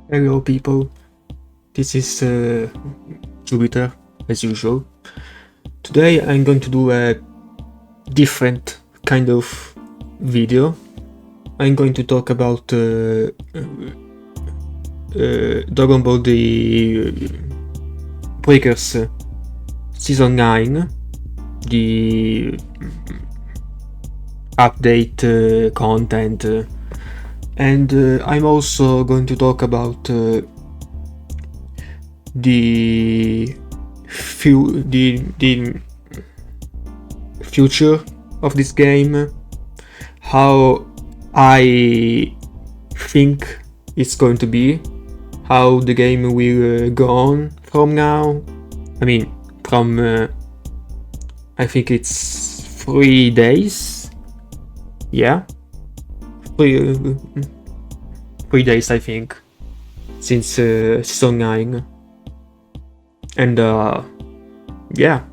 Hello people, this is Jupiter as usual. Today I'm going to do a different kind of video. I'm going to talk about Dragon Ball the Breakers Season 9, the update content, and I'm also going to talk about the future of this game, how I think it's going to be, how the game will go on from now. I mean, from I think it's 3 days. Yeah, 3 days I think since season 9. And yeah,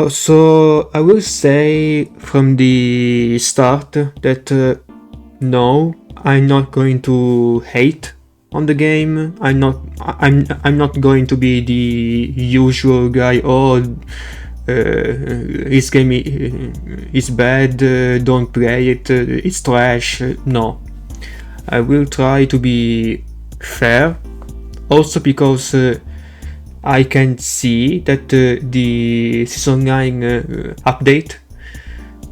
so I will say from the start that no, I'm not going to hate on the game. I'm not going to be the usual guy. This game is bad, don't play it, it's trash. No, I will try to be fair, also because I can see that the season 9 update,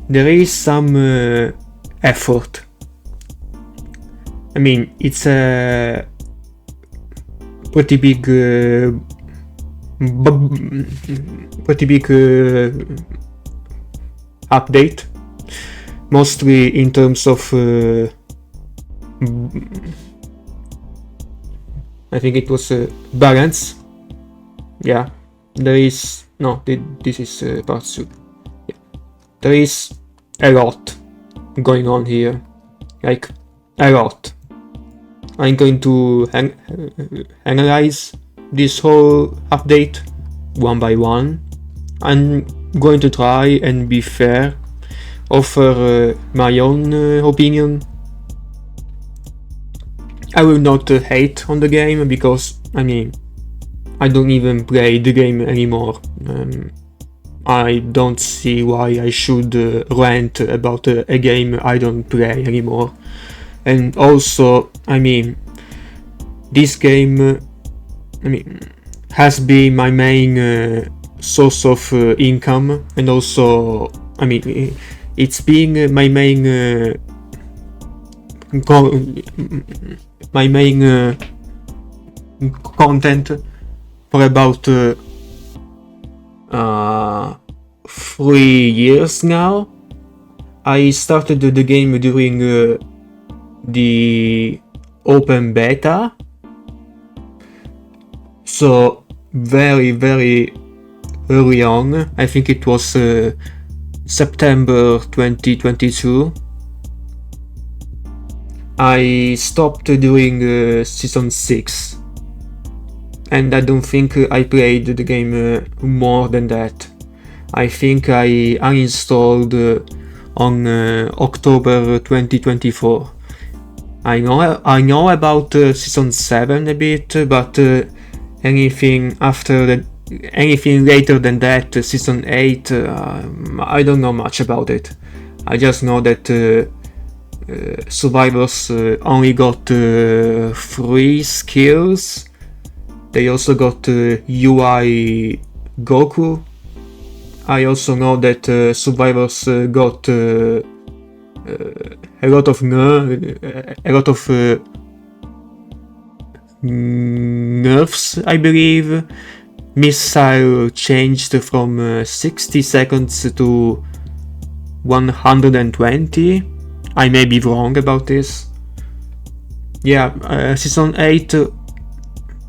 there is some effort. I mean, it's a pretty big update, mostly in terms of I think it was balance. Yeah, there is this is part 2. Yeah. There is a lot going on here, like a lot. I'm going to analyze this whole update one by one. I'm going to try and be fair, offer my own opinion. I will not hate on the game because, I mean, I don't even play the game anymore. I don't see why I should rant about a game I don't play anymore. And also, I mean, this game, has been my main source of income, and also, I mean, it's been my main content for about 3 years now. I started the game during the open beta, so very early on. I think it was September 2022. I stopped during season 6, and I don't think I played the game more than that. I think I uninstalled on October 2024. I know about season 7 a bit, but anything later than that, season 8, I don't know much about it. I just know that survivors only got 3 skills. They also got UI Goku. I also know that survivors got a lot of nerfs, I believe. Missile changed from 60 seconds to 120. I may be wrong about this. Yeah, season 8,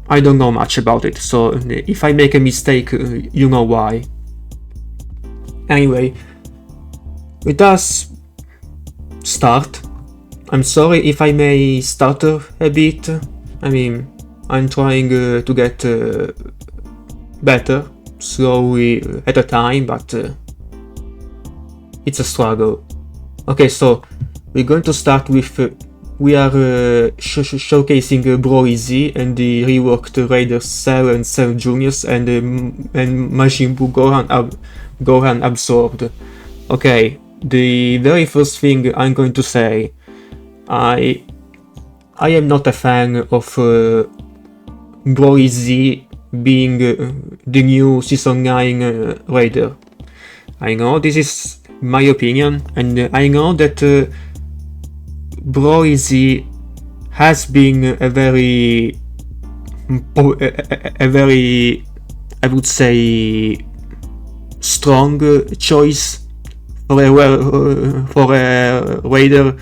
I don't know much about it, so if I make a mistake, you know why. Anyway, let us start. I'm sorry if I may stutter a bit. I mean, I'm trying to get better, slowly at a time, but it's a struggle. Okay, so we're going to start with we are showcasing Broly Z and the reworked Raiders Cell and Cell Juniors and Majin Buu Gohan absorbed. Okay, the very first thing I'm going to say, I am not a fan of Broly Z being the new Season 9 Raider. I know this is my opinion, and I know that Broly Z has been a very, I would say, strong choice for a Raider.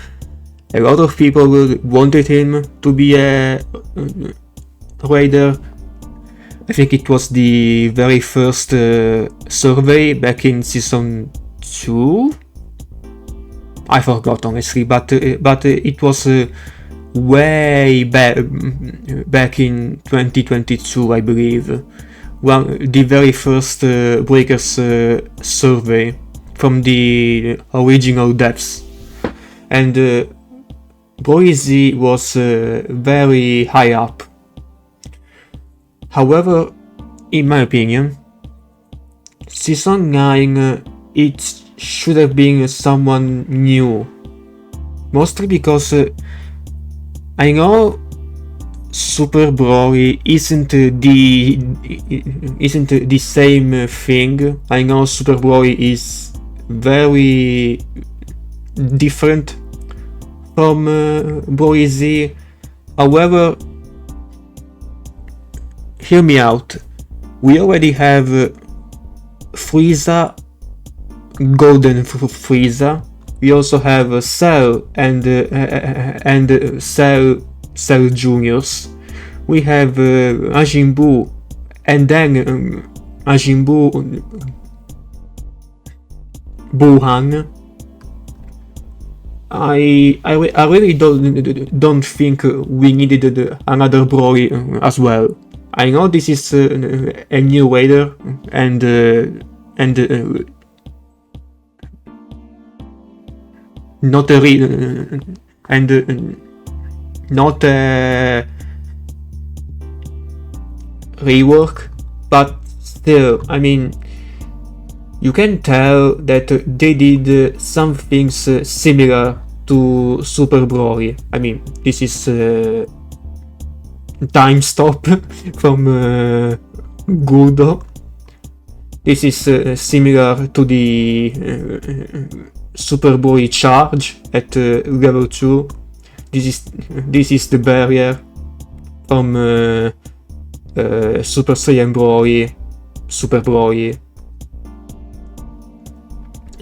A lot of people wanted him to be a Raider. I think it was the very first survey back in Season 2. I forgot honestly, but it was way back in 2022, I believe. The very first Breakers survey from the original depths, and Broly Z was very high up. However, in my opinion, Season 9 it should have been someone new. Mostly because I know Super Broly isn't the same thing. I know Super Broly is very different from Broly Z. However, hear me out. We already have Frieza, Golden Frieza. We also have Cell and Cell Juniors. We have Majin Buu, and then Majin Buu Buhan. I really don't think we needed another Broly as well. I know this is a new Raider and not a rework, but still, I mean, you can tell that they did some things similar to Super Broly. I mean, this is time stop from Gurdo. This is similar to the Super Broly charge at level 2. This is the barrier from Super Saiyan Broly, Super Broly.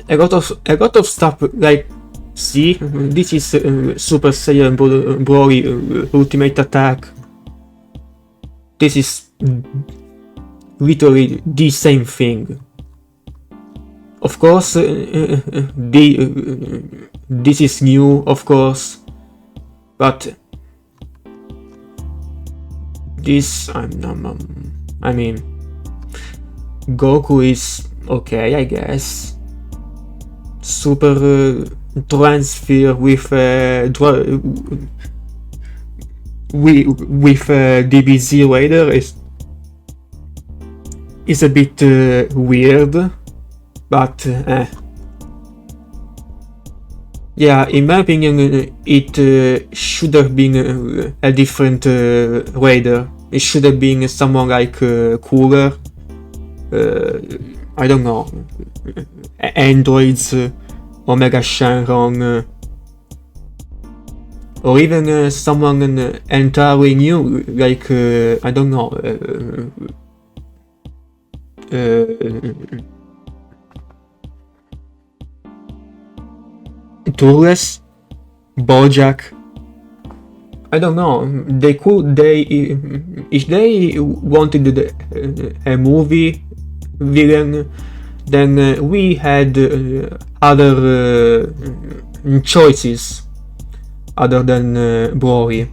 A lot of stuff, like, see, this is Super Saiyan Broly ultimate attack. This is literally the same thing. Of course, this is new, of course, but this, I mean, Goku is okay, I guess. Super transfer with DBZ Raider is a bit weird, but yeah, in my opinion, it should have been a different Raider. It should have been someone like Cooler. I don't know, Androids, Omega Shenron, or even someone entirely new, like I don't know, Turles, Bojack. I don't know. If they wanted a movie villain, then we had other choices other than Broly.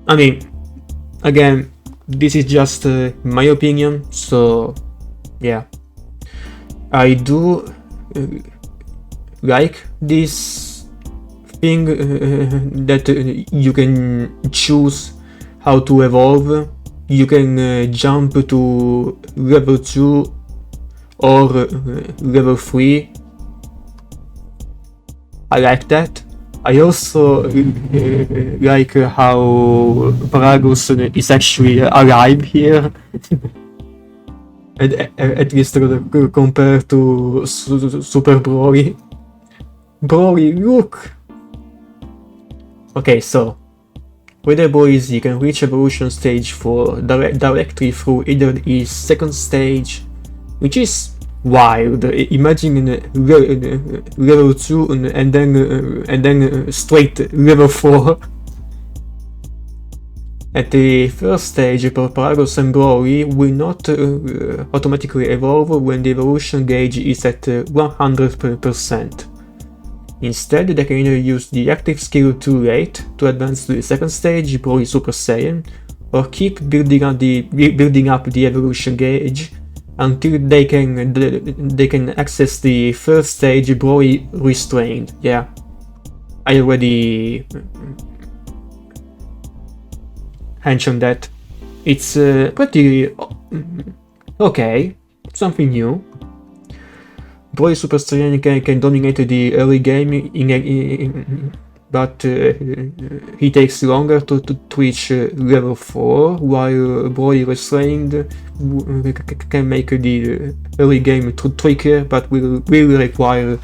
I mean, again, this is just my opinion, so yeah. I do like this thing that you can choose how to evolve. You can jump to level 2 or level 3. I like that. I also like how Paragus is actually alive here. at least compared to Super Broly. Broly, look! Okay, so with the boys you can reach evolution stage 4 directly through either the second stage, which is wild. Imagine level 2 and then straight level 4. At the first stage, Paragus and Broly will not automatically evolve when the evolution gauge is at 100%. Instead, they can either use the active skill too late to advance to the second stage, Broly Super Saiyan, or keep building up the evolution gauge until they can access the first stage, Broly Restrained. Yeah, I already mentioned that. It's pretty okay, something new. Broly Super Saiyan can dominate the early game, but he takes longer to reach level 4, while Broly Restrained can make the early game trickier, but will require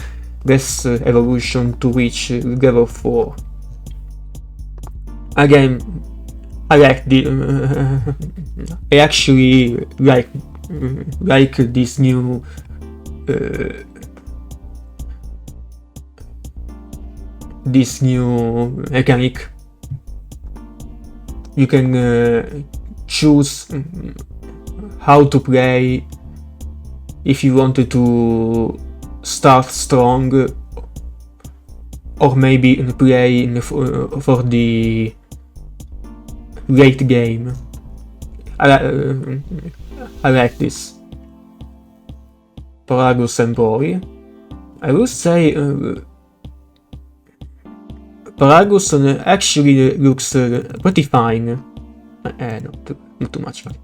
less evolution to reach level 4. Again, I like I actually like this new mechanic. You can choose how to play if you wanted to start strong, or maybe play for the late game. I like this. Paragus and Broly. I will say Paragus actually looks pretty fine. Not too much fine.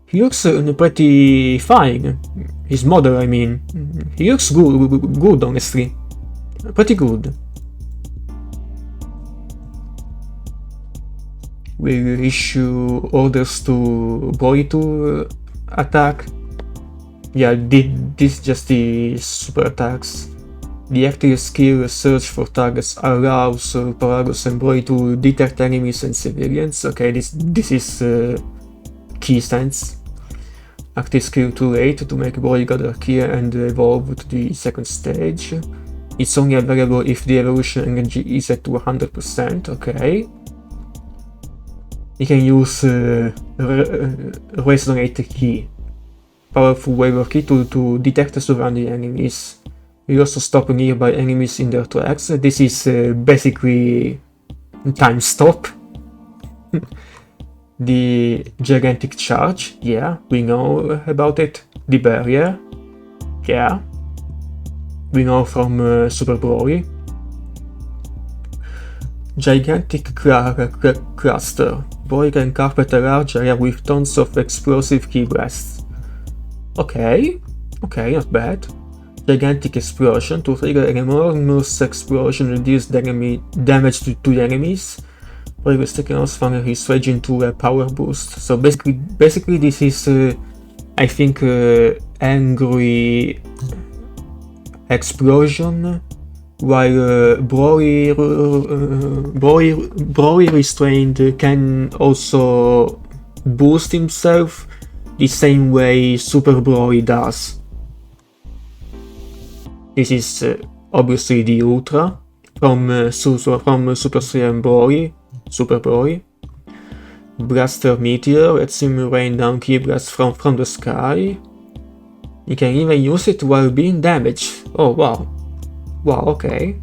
He looks pretty fine. His model, I mean. He looks good, honestly. Pretty good. Will issue orders to Broly to attack. Yeah, this just the super attacks. The active skill search for targets allows Paragus and Broly to detect enemies and civilians. Okay, this is key sense. Active skill too late to make Broly gather ki and evolve to the second stage. It's only available if the evolution energy is at 100%. Okay. You can use Resonate Key, powerful rework key to detect surrounding enemies. You also stop nearby enemies in their tracks. This is basically time stop. The gigantic charge, yeah, we know about it. The barrier, yeah, we know from Super Broly. Gigantic cluster. Broly can carpet a large area with tons of explosive ki blasts. Okay, not bad. Gigantic explosion. To trigger an enormous explosion, reduce the enemy damage to the enemies. Broly was taken off from his rage into a power boost. So basically this is I think angry explosion, while Broly Restrained can also boost himself the same way Super Broly does. This is obviously the Ultra from Super Saiyan Broly, Super Broly. Blaster Meteor lets him rain down ki blasts from the sky. You can even use it while being damaged. Oh wow. Wow, okay.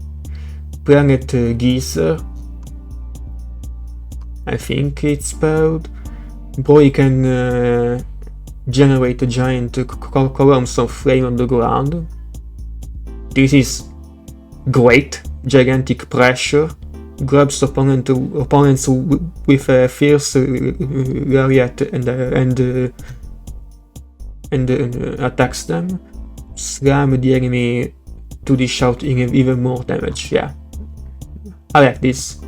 Planet Geezer, I think it's spelled. Broly can generate giant columns of flame on the ground. This is great, gigantic pressure, grabs opponents with a fierce lariat and attacks them, slam the enemy to dish out even more damage. Yeah, I like this.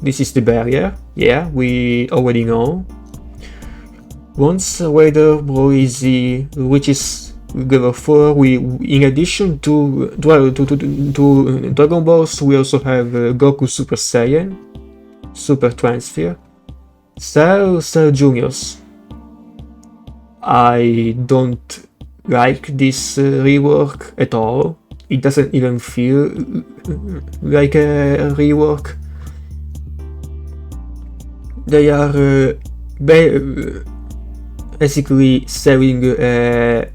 This is the barrier. Yeah, we already know. Once Raider Bro Easy reaches level 4, we, in addition to Dragon Balls, we also have Goku Super Saiyan, Super Transfer, Cell Juniors. I don't like this rework at all. It doesn't even feel like a rework. They are basically selling a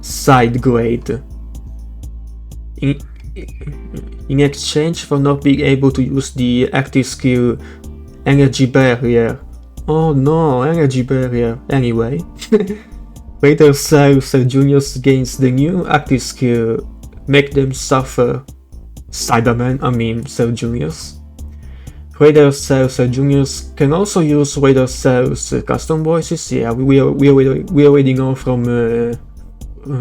side grade in exchange for not being able to use the active skill Energy Barrier. Oh no, Energy Barrier. Anyway, Raider Cell Juniors gains the new active skill Make Them Suffer. Cell Juniors. Raider Cell's Juniors can also use Raider Cell's custom voices. Yeah, we already know from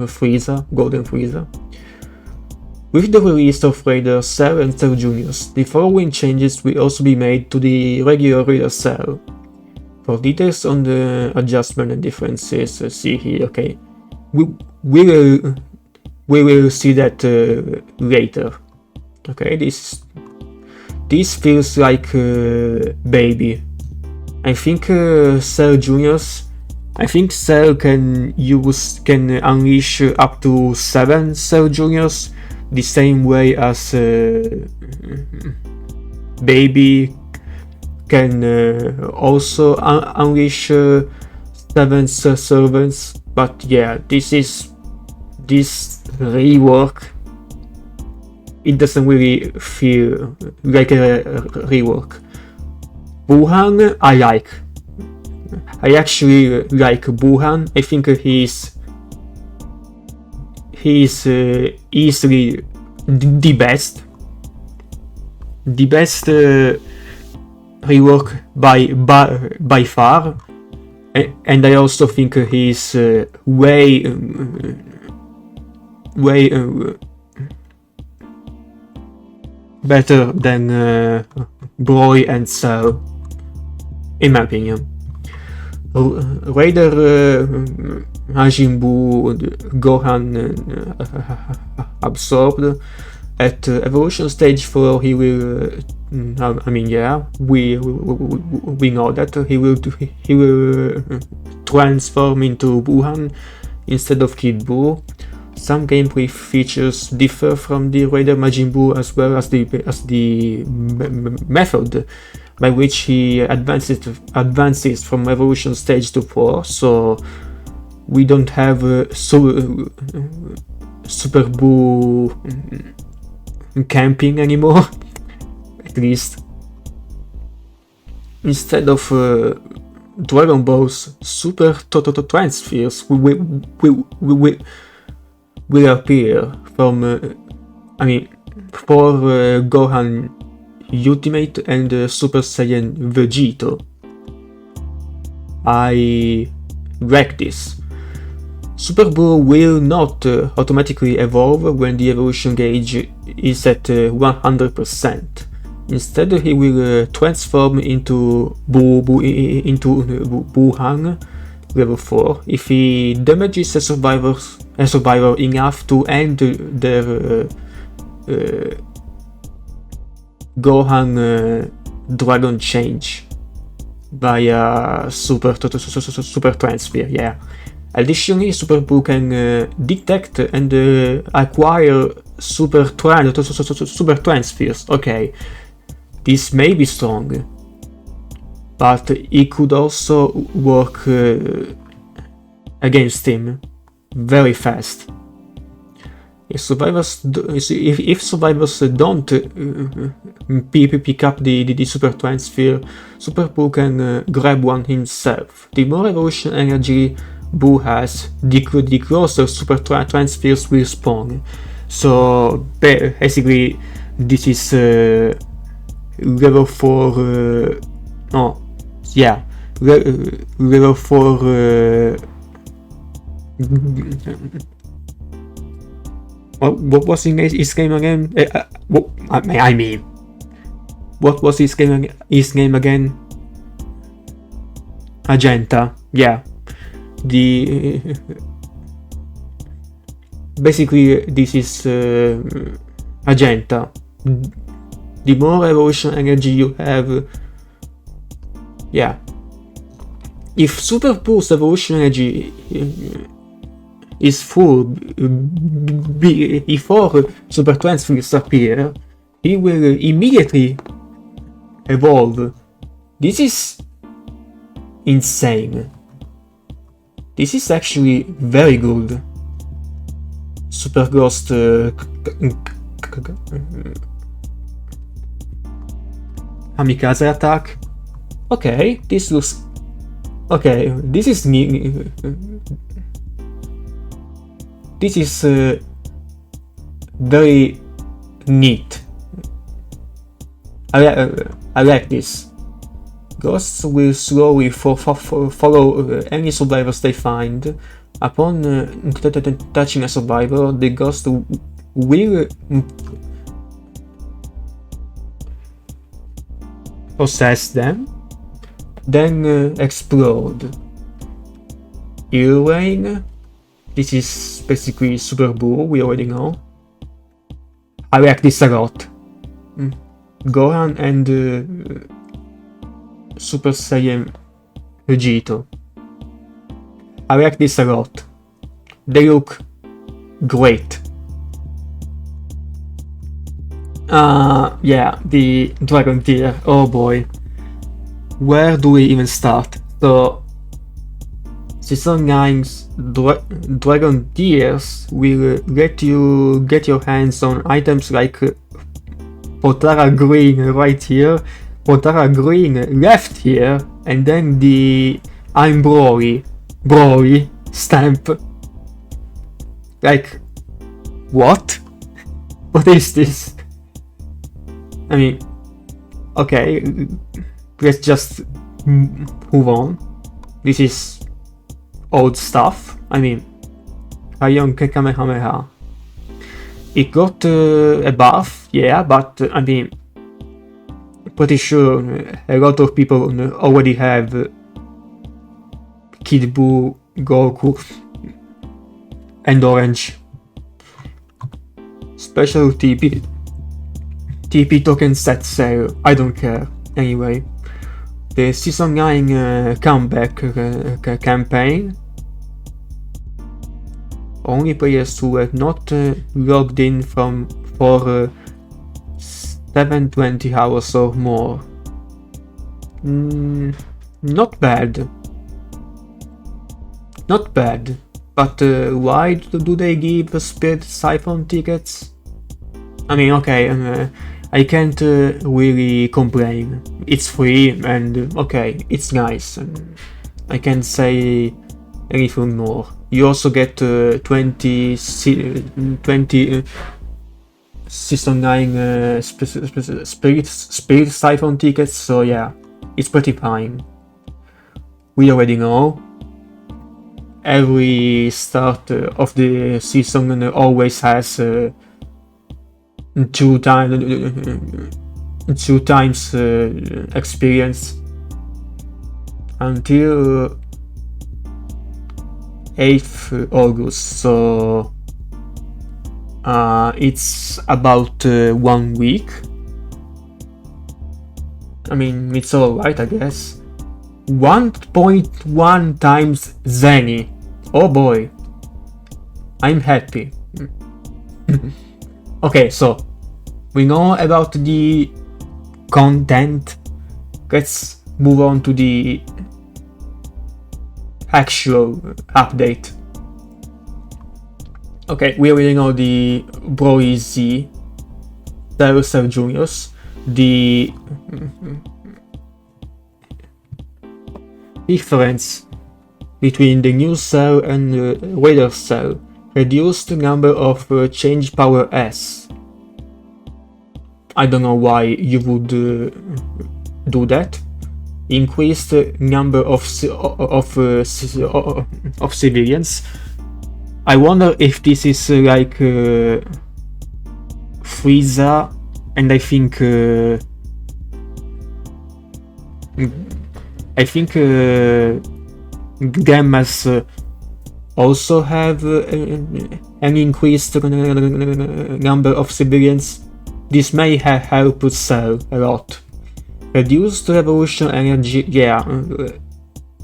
Frieza, Golden Frieza. With the release of Raider Cell and Cell Juniors, the following changes will also be made to the regular Raider Cell. For details on the adjustment and differences, see here. Okay, we will see that later. Okay, this feels like baby. I think Cell Juniors. I think Cell can unleash up to 7 Cell Juniors, the same way as Baby can also unleash 7 servants. But yeah, this rework. It doesn't really feel like a rework. Buhan, I like. I actually like Buhan. I think he's easily the best. The best rework by far. And I also think he's way better than Broly and Cell, in my opinion. Raider Majin Buu Gohan absorbed at evolution stage 4. He will we know that he will transform into Buhan instead of Kid Buu. Some gameplay features differ from the Raider Majin Buu, as well as the method by which he advances from evolution stage to 4. So we don't have Super Buu camping anymore, at least. Instead of Dragon Ball's Super Transfers will appear from for Gohan Ultimate and Super Saiyan Vegito. I like this. Super Buu will not automatically evolve when the evolution gauge is at 100%. Instead, he will transform into Buhan level 4 if he damages a survivor enough to end their Gohan Dragon change via Super Transfer. Yeah. Additionally, Super Buu can detect and acquire Super Transfers. Okay, this may be strong, but it could also work against him very fast. If survivors don't pick up the Super Transfer, Super Buu can grab one himself. The more evolution energy Buu has, the closer Super Transfers will spawn. So basically, this is level 4. No, yeah, level 4. What was his name again? I mean, what was his name again? Agenta. Yeah. Basically, this is Agenta. The more evolution energy you have, yeah. If Super Bull's evolution energy is full before Super Transfers appear, he will immediately evolve. This is insane. This is actually very good. Super Ghost Kamikaze attack. Okay, this looks okay. This is very neat. I like this. Ghosts will slowly follow any survivors they find. Upon touching a survivor, the ghost will possess them, then explode. Earlane. This is basically Super Buu, we already know. I like this a lot. Gohan and Super Saiyan Vegito. I like this a lot. They look great. Yeah, the Dragon Tier. Oh boy. Where do we even start? So, Season 9's Dragon Tiers will let you get your hands on items like Potara Green right here, Potara Green left here, and then the I'm Broly stamp. Like, what? What is this? I mean, okay, let's just move on. This is old stuff. I mean, Rayon Kamehameha. It got a buff, yeah, but I mean, pretty sure a lot of people already have Kid Buu, Goku, and Orange. Special TP token set sale, I don't care. Anyway, the Season 9 comeback campaign. Only players who were not logged in for 720 hours or more. Not bad. Not bad. But why do they give Spirit Siphon tickets? I mean, okay, I can't really complain. It's free and okay, it's nice. I can't say anything more. You also get 20 Season 9 Spirit Siphon tickets, so yeah, it's pretty fine. We already know. Every start of the season always has two times experience until 8th August, so it's about 1 week. I mean, it's alright, I guess. 1.1 times Zenny. Oh boy, I'm happy. Okay, so we know about the content. Let's move on to the actual update. Okay, we already know the Broly Z, Cell Juniors, the difference between the new Cell and Raider Cell Reduce the number of change power S. I don't know why you would do that. Increase the number of civilians. I wonder if this is like Frieza, and I think Gammas also have an increased number of civilians. This may help Cell a lot. Reduced revolution energy, yeah.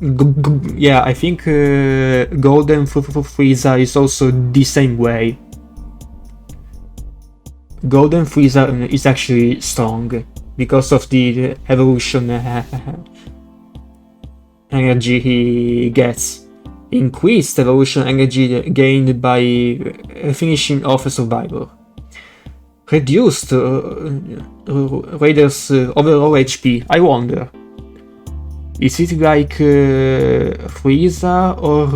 Yeah, I think Golden Frieza is also the same way. Golden Frieza is actually strong because of the evolution energy he gets. Increased evolution energy gained by finishing off a survivor. Reduced Raider's overall HP. I wonder, is it like Frieza or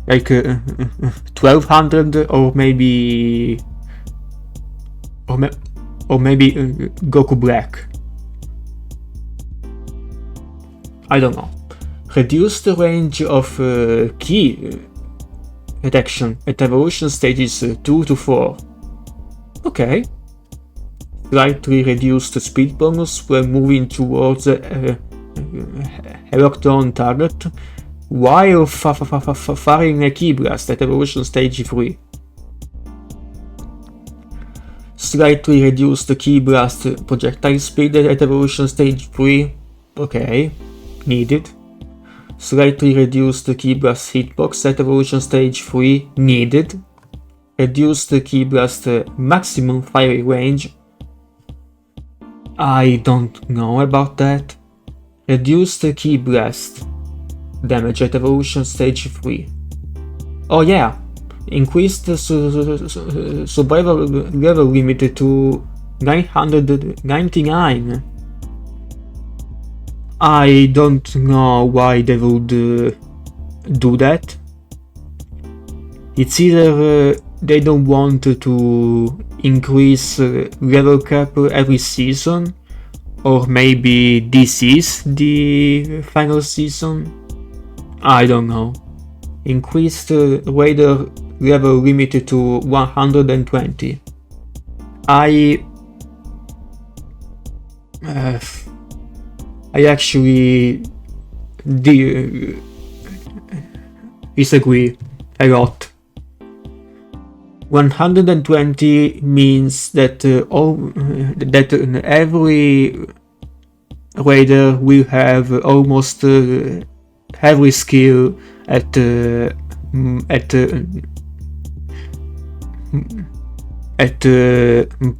like 1200 or maybe Goku Black? I don't know. Reduce the range of key detection at evolution stages 2 to 4. Okay. Slightly reduce the speed bonus when moving towards a locked on target while firing a key blast at evolution stage 3. Slightly reduce the key blast projectile speed at evolution stage 3. Okay, needed. Slightly reduce the key blast hitbox at evolution stage 3. Needed. Reduce the key blast maximum firing range. I don't know about that. Reduce the key blast damage at evolution stage 3. Oh yeah, increase the survival level limit to 999. I don't know why they would do that. It's either they don't want to increase level cap every season, or maybe this is the final season. I don't know. Increase the Raider level limit to 120. I actually disagree a lot. 120 means that every Raider will have almost every skill at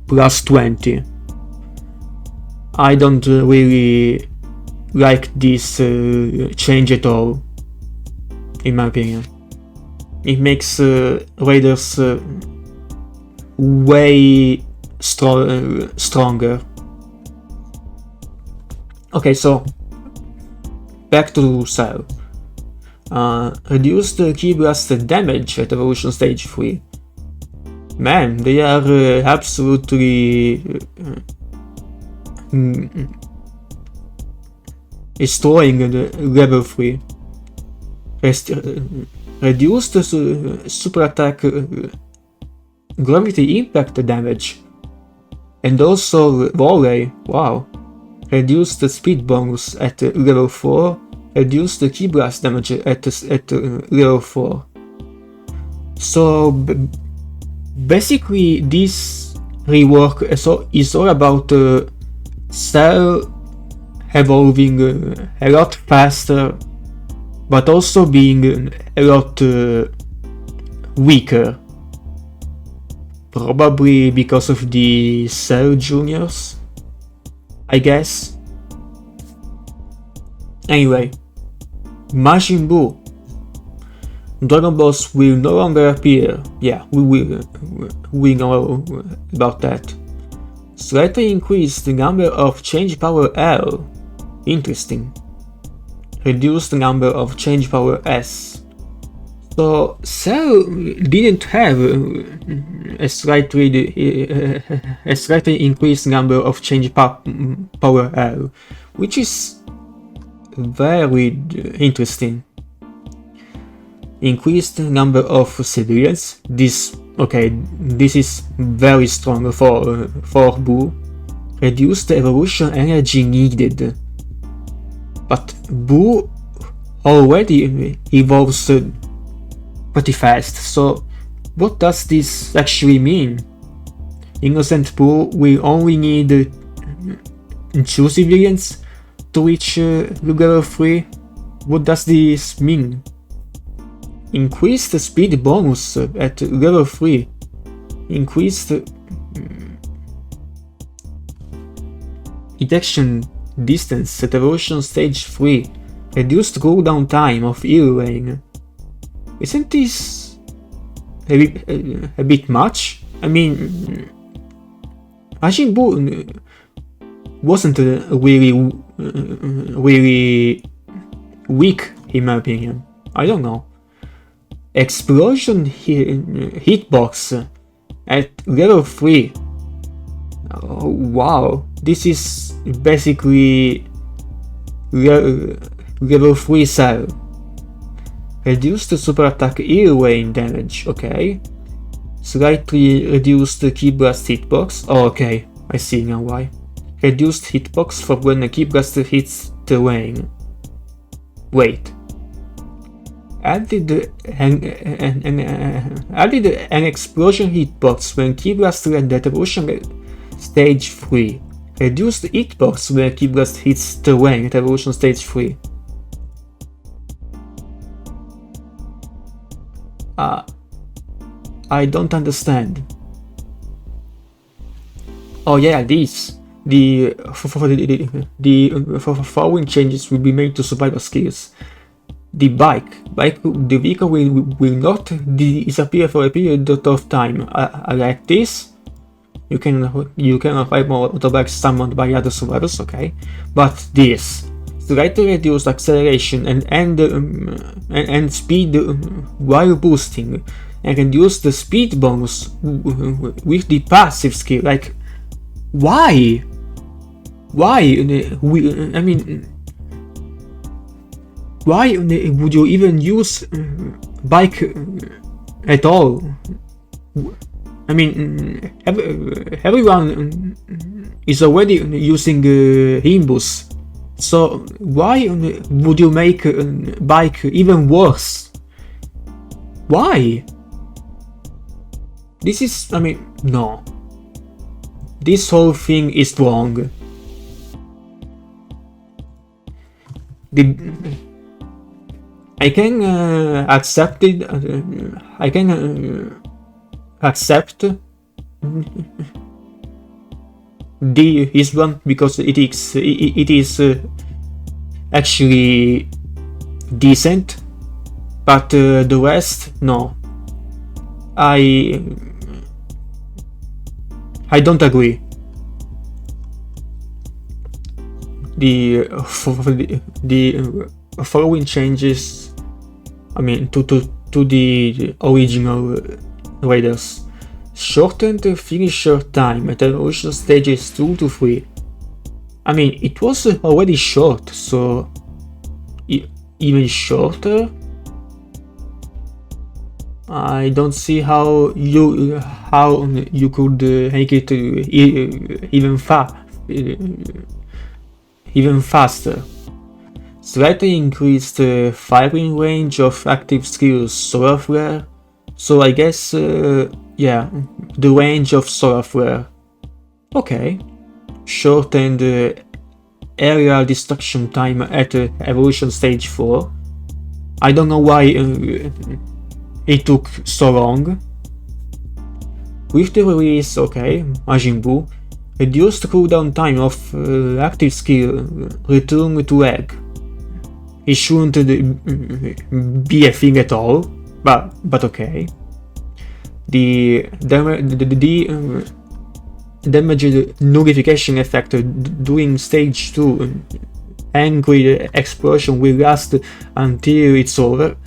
plus 20. I don't really like this change at all, in my opinion. It makes Raiders way stronger. Okay, so back to Cell. Reduce the key blast damage at evolution stage 3. Man, they are absolutely destroying the level 3. Reduce the super attack gravity impact damage, and also volley. Wow. Reduce the speed bonus at level 4. Reduce the key blast damage at level 4. So basically this rework is all about Cell evolving a lot faster, but also being a lot weaker. Probably because of the Cell Juniors, I guess. Anyway, Majin Buu. Dragon Balls will no longer appear. Yeah, we know about that. Slightly increase the number of change power L. Interesting. Reduce the number of change power S. So Cell didn't have a slightly increased number of change power L, which is very interesting. Increased number of civilians. This is very strong for Buu. Reduced evolution energy needed. But Buu already evolves pretty fast, so what does this actually mean? Innocent Buu will only need 2 civilians to reach level 3? What does this mean? Increased speed bonus at level 3. Increased detection distance at evolution stage 3. Reduced cooldown time of Lane. Isn't this a bit much? I mean, Majin Buu wasn't really weak in my opinion. I don't know. Explosion hitbox at level 3. Oh, wow, this is basically level 3 Cell. Reduced super attack Lane damage, okay. Slightly reduced key blast hitbox. Oh, okay, I see now why. Reduced hitbox for when a key blast hits the lane. Wait. Added an explosion hitbox when key blast land at evolution stage 3. Reduced hitbox when key blast hits the lane at evolution stage 3. I don't understand. Oh yeah, these. The following changes will be made to survival skills. The vehicle will not disappear for a period of time. Like this. You can apply more motorbikes summoned by other survivors, okay. But this. Slightly reduced acceleration and speed while boosting, and reduce the speed bonus with the passive skill. Like, why? Why? I mean, why would you even use bike at all? I mean, everyone is already using Nimbus. So why would you make bike even worse? Why? This is, I mean, no. This whole thing is wrong. I can accept it. I can accept this one because it is actually decent, but the rest, no. I don't agree. The following changes, I mean, to the original Raiders. Shortened finisher time at evolution stages 2 to 3. I mean, it was already short, so even shorter. I don't see how you could make it even faster. Slightly increased firing range of active skills Solar Flare. So I guess, yeah, the range of Solar Flare. Okay. Shortened aerial destruction time at evolution stage 4. I don't know why it took so long. With the release, okay, Majin Buu. Reduced cooldown time of active skill Return to Egg. It shouldn't be a thing at all. But okay. The damage nullification effect during stage 2 angry explosion will last until it's over.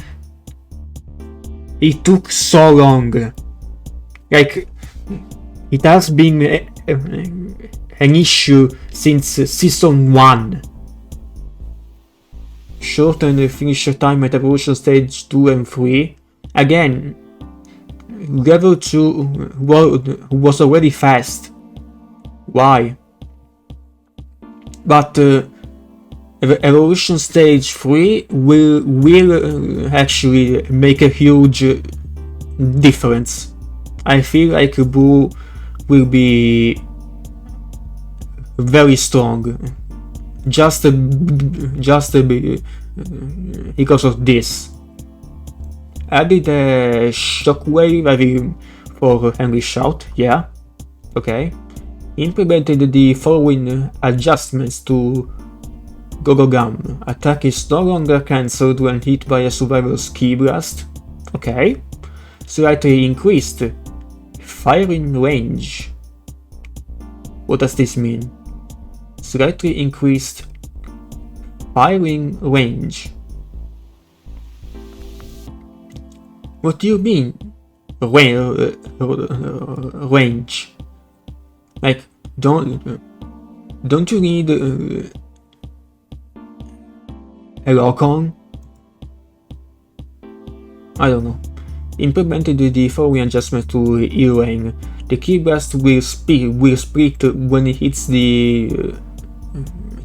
it took so long. Like, it has been an issue since season 1. Shorten the finisher time at evolution stage 2 and 3. Again, level 2 was already fast. Why? But evolution stage 3 will actually make a huge difference. I feel like Buu will be very strong just because of this. Added a shockwave for Henry Shout, yeah, okay. Implemented the following adjustments to Gogogam. Attack is no longer cancelled when hit by a survivor's Ki Blast, okay. Slightly increased firing range. What does this mean? Slightly increased firing range. What do you mean? Range? Like, don't you need a lock-on? I don't know. Implemented the following adjustment to E-Lane. The Ki Blast will split when it hits the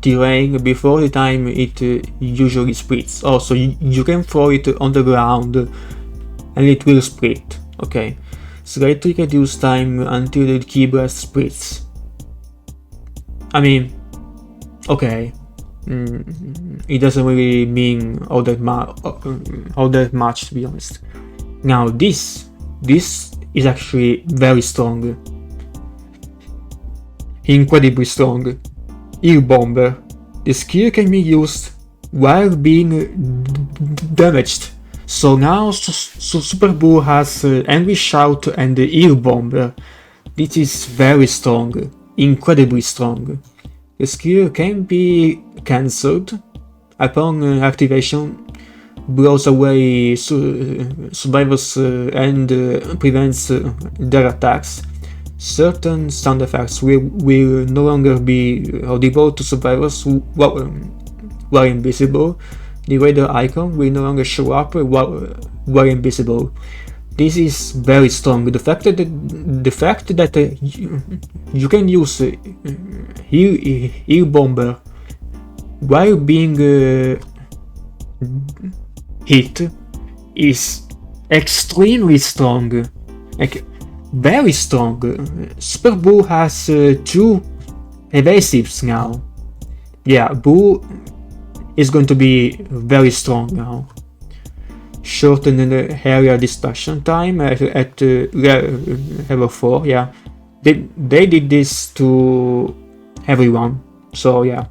lane before the time it usually splits. Also, you can throw it on the ground and it will split. Okay. Slightly reduce time until the Ki Blast splits. I mean, okay. It doesn't really mean all that much, to be honest. Now this is actually very strong. Incredibly strong. Ear Bomber. The skill can be used while being damaged. So now Super Buu has Angry Shout and Ear Bomber. This is very strong. Incredibly strong. The skill can be cancelled upon activation. Blows away survivors and prevents their attacks. Certain sound effects will no longer be audible to survivors while invisible. The radar icon will no longer show up while invisible. This is very strong. The fact that you can use Heal Bomber while being hit is extremely strong, like very strong. Super Buu has 2 evasives now. Yeah, Buu is going to be very strong now. Shorten the area distraction time at level 4. Yeah, they did this to everyone. So yeah.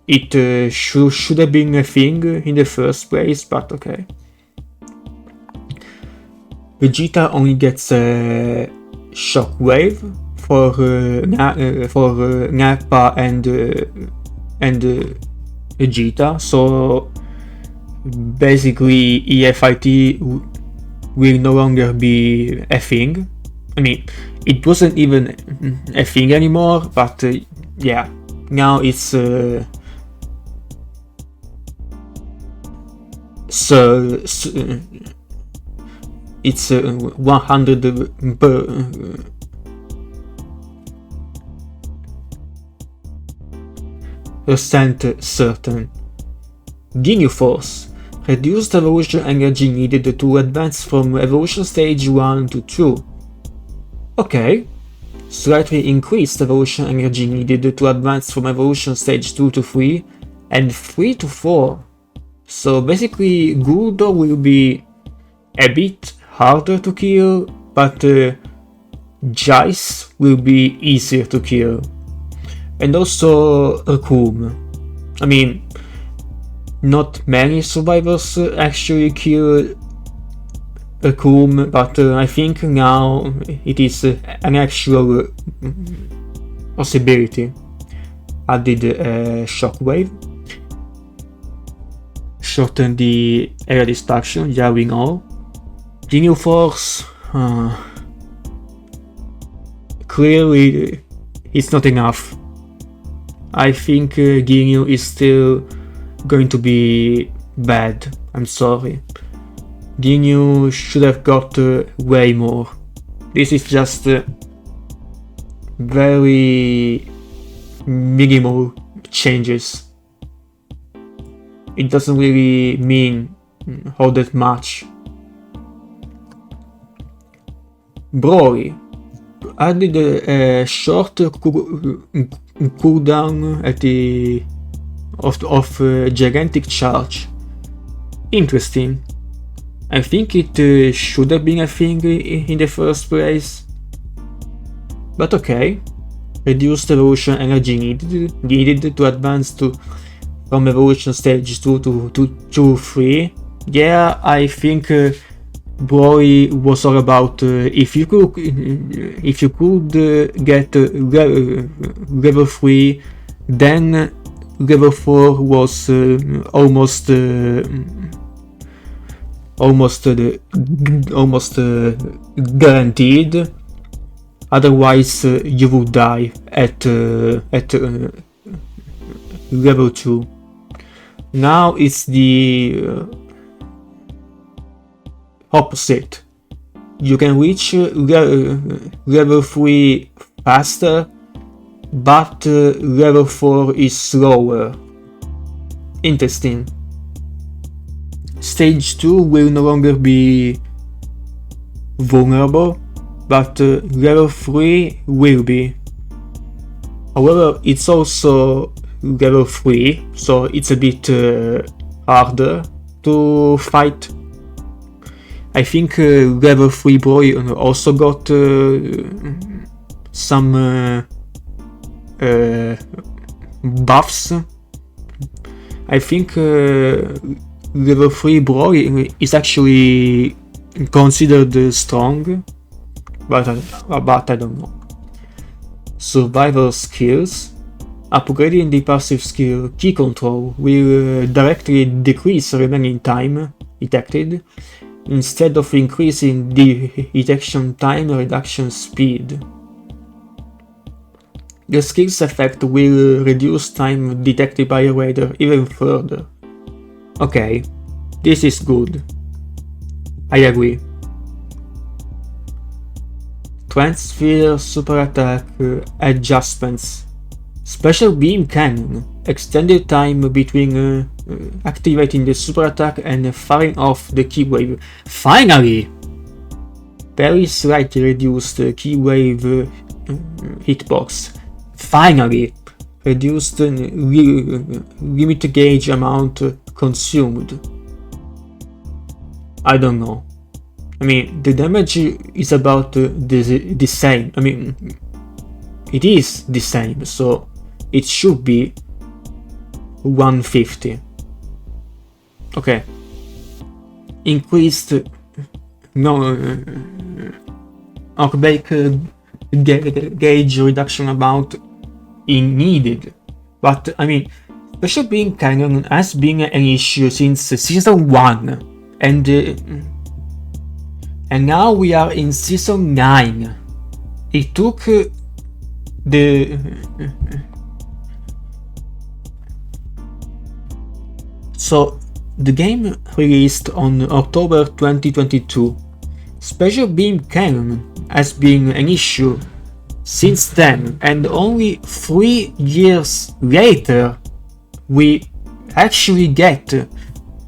It should have been a thing in the first place, but okay. Vegeta only gets a shockwave for Nappa and Vegeta, so basically EFIT will no longer be a thing. I mean, it wasn't even a thing anymore, but yeah, now it's it's 100% certain. Ginyu Force. Reduced evolution energy needed to advance from evolution stage 1 to 2. Okay. Slightly increased evolution energy needed to advance from evolution stage 2 to 3 and 3 to 4. So basically Guldo will be a bit harder to kill, but Jais will be easier to kill. And also Akum. I mean, not many survivors actually kill Akum, but I think now it is an actual possibility. Added a shockwave. Shorten the area distraction, yeah, we know. Ginyu Force, clearly it's not enough. I think Ginyu is still going to be bad. I'm sorry. Ginyu should have got way more. This is just very minimal changes. It doesn't really mean all that much. Broly added a short cooldown at the of gigantic charge. Interesting. I think it should have been a thing in the first place. But okay. Reduced evolution energy needed to advance from evolution stage 2 to 3. Yeah, I think Broly was all about if you could get level 3, then level 4 was almost guaranteed. Otherwise, you would die at level 2. Now it's the opposite. You can reach level 3 faster, but level 4 is slower. Interesting. Stage 2 will no longer be vulnerable, but level 3 will be. However, it's also level 3, so it's a bit harder to fight. I think level 3 Broly also got some buffs. I think level 3 Broly is actually considered strong, but I don't know. Survival skills. Upgrading the passive skill Key Control will directly decrease remaining time detected, instead of increasing the detection time reduction speed. The skill's effect will reduce time detected by a raider even further. Okay, this is good. I agree. Transfer super attack adjustments. Special beam cannon. Extended time between activating the super attack and firing off the key wave. Finally! Very slightly reduced key wave hitbox. Finally! Reduced limit gauge amount consumed. I don't know. I mean, the damage is about the same. I mean, it is the same, so it should be 150. Okay. Increased knockback gauge reduction amount in needed. But I mean, special beam cannon has been an issue since season 1, and now we are in season 9. It took So the game released on October 2022. Special beam cannon has been an issue since then, and only 3 years later we actually get a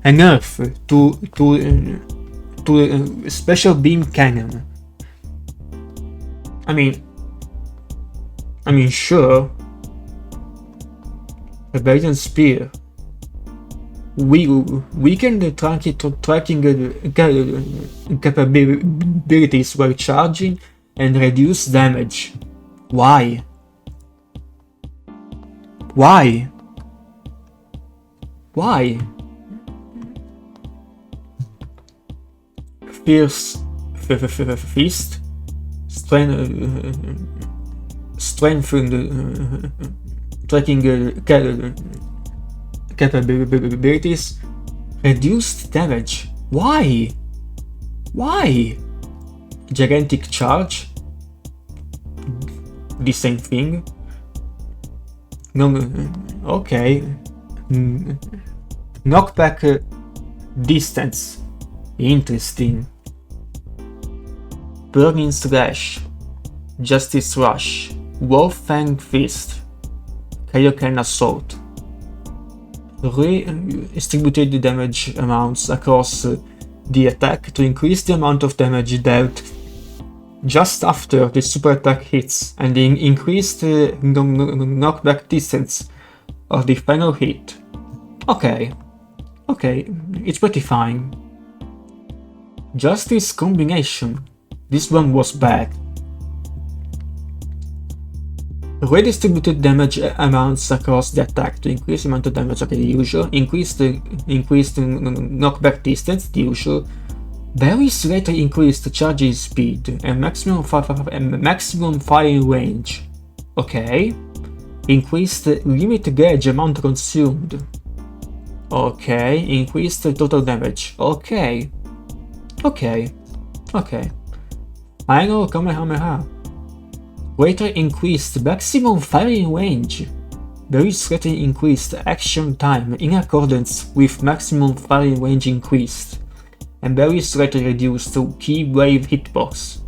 nerf to special beam cannon. I mean sure, Rebellion Spear, weakened tracking capabilities while charging and reduce damage. Why? Fierce Fist, strengthened tracking capabilities, reduced damage. Why? Why? Gigantic charge? The same thing? No, okay. Knockback distance. Interesting. Burning Slash. Justice Rush. Wolf Fang Fist. Kaioken Assault. Redistributed damage amounts across the attack to increase the amount of damage dealt just after the super attack hits and increase the knockback distance of the final hit. Okay, it's pretty fine. Justice Combination. This one was bad. Redistributed damage amounts across the attack to increase the amount of damage. Okay, the usual. Increase the knockback distance, the usual. Very slightly increased charging speed and maximum firing range. Okay. Increase the limit gauge amount consumed. Okay. Increase the total damage. Okay. Final Kamehameha. Greater increased maximum firing range. Very slightly increased action time in accordance with maximum firing range increased. And very slightly reduced key wave hitbox.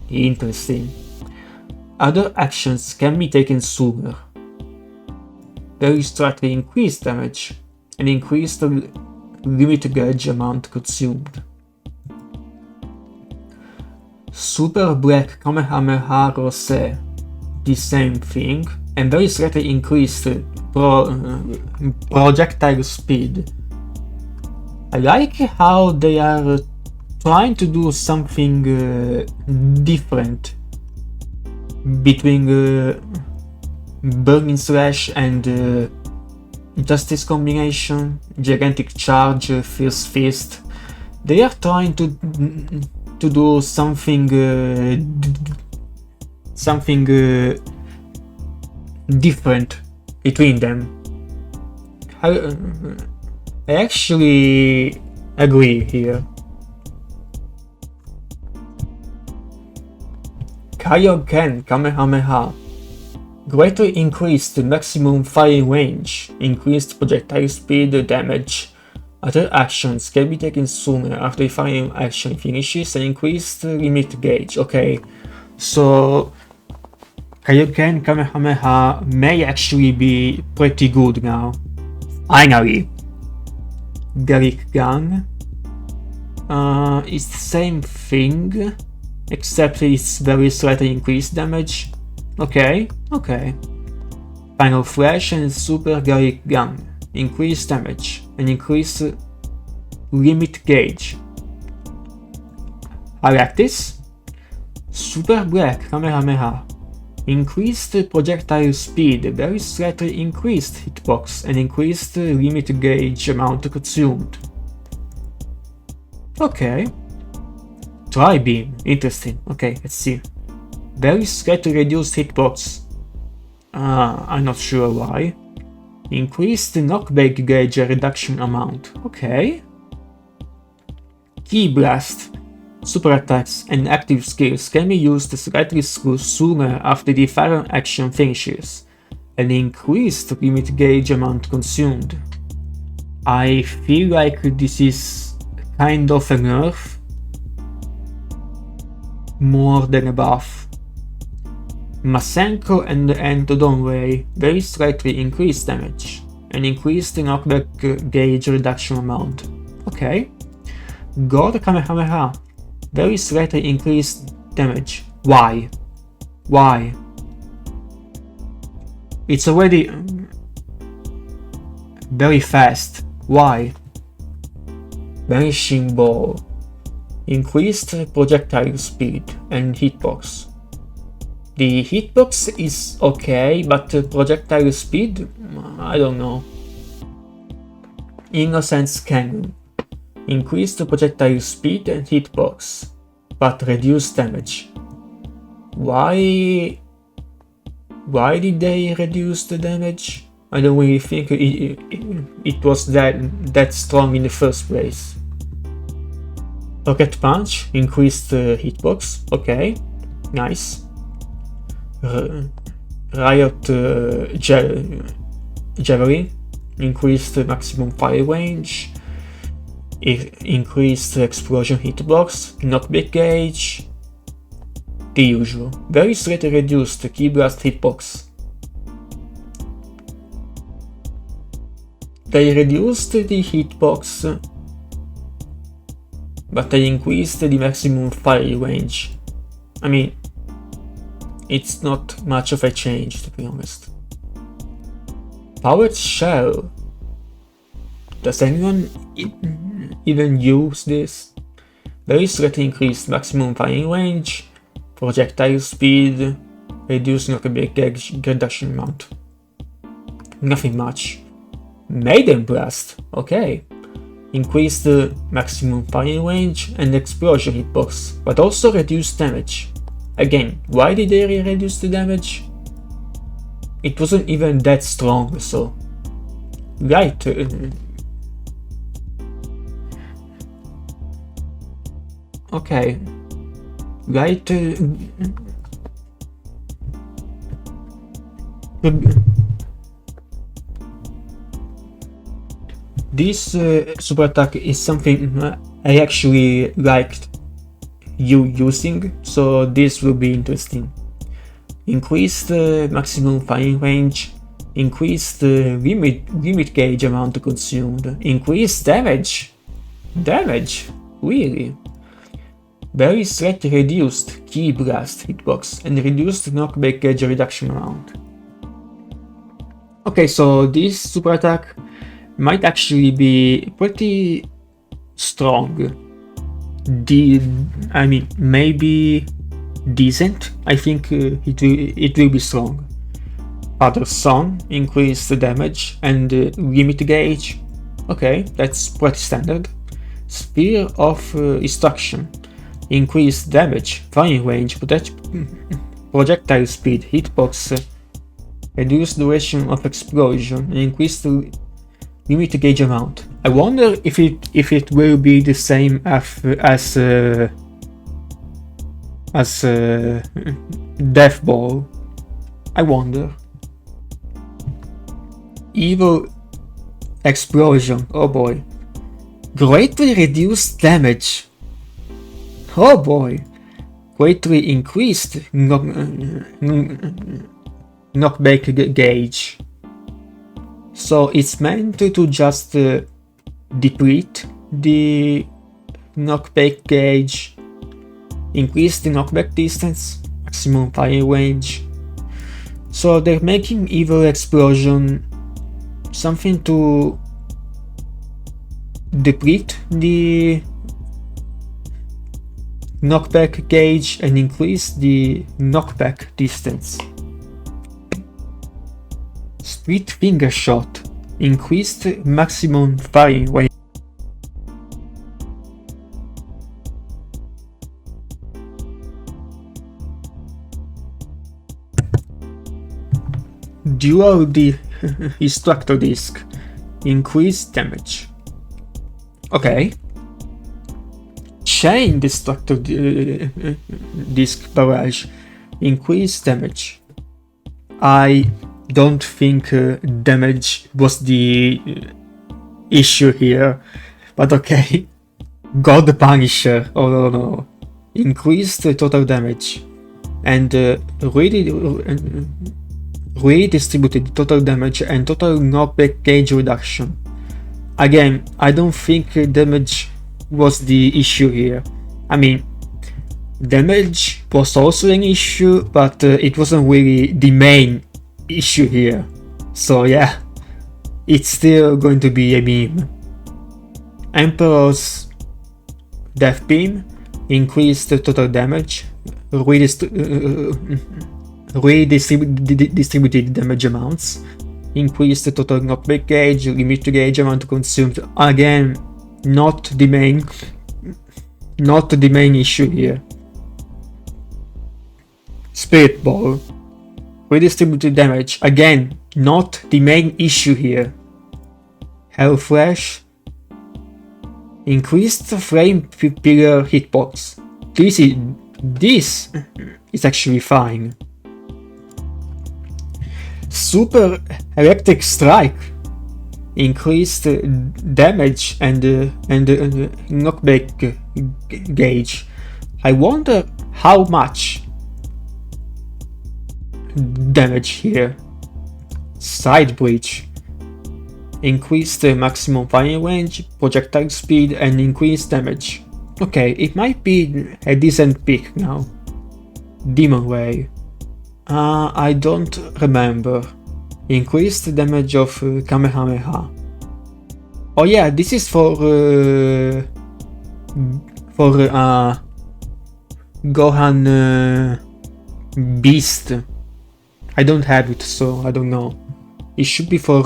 Interesting. Other actions can be taken sooner. Very slightly increased damage and increased the limit gauge amount consumed. Super Black Kamehameha Rose, the same thing, and very slightly increased projectile speed. I like how they are trying to do something different between Burning Slash and Justice Combination, Gigantic Charge, Fierce Fist. They are trying to do something different between them. I actually agree here. Kaioken Kamehameha. Greatly increased maximum firing range, increased projectile speed, damage. Other actions can be taken sooner after the firing action finishes and increased limit gauge. Okay, so Kaioken Kamehameha may actually be pretty good now. Finally! Garlic Gun. It's the same thing, except it's very slightly increased damage. Okay. Final Flash and Super Garlic Gun. Increase damage and increase limit gauge. I like this. Super Black Kamehameha. Increased projectile speed, very slightly increased hitbox, and increased limit gauge amount consumed. Okay. Tri-beam, interesting. Okay, let's see. Very slightly reduced hitbox. I'm not sure why. Increased knockback gauge reduction amount. Okay. Key Blast. Super attacks and active skills can be used slightly sooner after the firing action finishes, and increased limit gauge amount consumed. I feel like this is kind of a nerf more than a buff. Masenko and Todonwei very slightly increased damage and increased the knockback gauge reduction amount. Okay. God Kamehameha very slightly increased damage. Why? It's already very fast. Why? Vanishing Ball. Increased projectile speed and hitbox. The hitbox is okay, but projectile speed? I don't know. Innocence Cannon. Increased projectile speed and hitbox, but reduced damage. Why did they reduce the damage? I don't really think it was that strong in the first place. Rocket Punch, increased hitbox, okay, nice. Riot Javelin, increased maximum fire range, increased explosion hitbox, knockback gauge, the usual. Very slightly reduced Ki Blast hitbox. They reduced the hitbox, but they increased the maximum fire range. I mean, it's not much of a change, to be honest. Powered Shell. Does anyone even use this? Very slightly increased maximum firing range, projectile speed, reduced knockback gauge reduction amount. Nothing much. Maiden Blast, okay. Increased the maximum firing range and explosion hitbox, but also reduced damage. Again, why did they reduce the damage? It wasn't even that strong, so... Right. Okay. Right. This super attack is something I actually liked you using, so this will be interesting. Increase the maximum firing range, increase the limit gauge amount consumed, increase damage. Damage? Really? Very slightly reduced Ki Blast hitbox and reduced knockback gauge reduction amount. Okay, so this super attack might actually be pretty strong. I mean, maybe decent. I think it will be strong. Other Song, increase the damage and limit gauge. Okay, that's pretty standard. Spear of Destruction, increase damage, firing range, projectile speed, hitbox, reduce duration of explosion, and increase the limit gauge amount. I wonder if it will be the same as Death Ball. I wonder. Evil Explosion. Oh boy. Greatly reduced damage. Oh boy. Greatly increased knockback gauge. So it's meant to just deplete the knockback gauge, increase the knockback distance, maximum fire range. So they're making Evil Explosion something to deplete the knockback gauge and increase the knockback distance. Split Finger Shot, increased maximum firing range. Dual Destructor Disc, increased damage. Okay. Chain Destructor Disc Barrage, increased damage. I don't think damage was the issue here, but okay. God Punisher, oh no, increased total damage and redistributed total damage and total knockback gauge reduction. Again, I don't think damage was the issue here. I mean, damage was also an issue, but it wasn't really the main issue here. So yeah, it's still going to be a meme. Emperor's Death Beam, increased total damage, redistributed damage amounts, increased the total knockback gauge, limit gauge amount consumed. Again, not the main issue here. Spirit Ball, redistributed damage. Again, not the main issue here. Hell Flash, Increased frame pillar hitbox. This is actually fine. Super electric strike. Increased damage and knockback gauge. I wonder how much damage here. Side breach. Increased maximum firing range, projectile speed, and increased damage. Okay, it might be a decent pick now. Demon Ray. I don't remember. Increased damage of Kamehameha. Oh yeah, this is for Gohan Beast. I don't have it, so I don't know. It should be for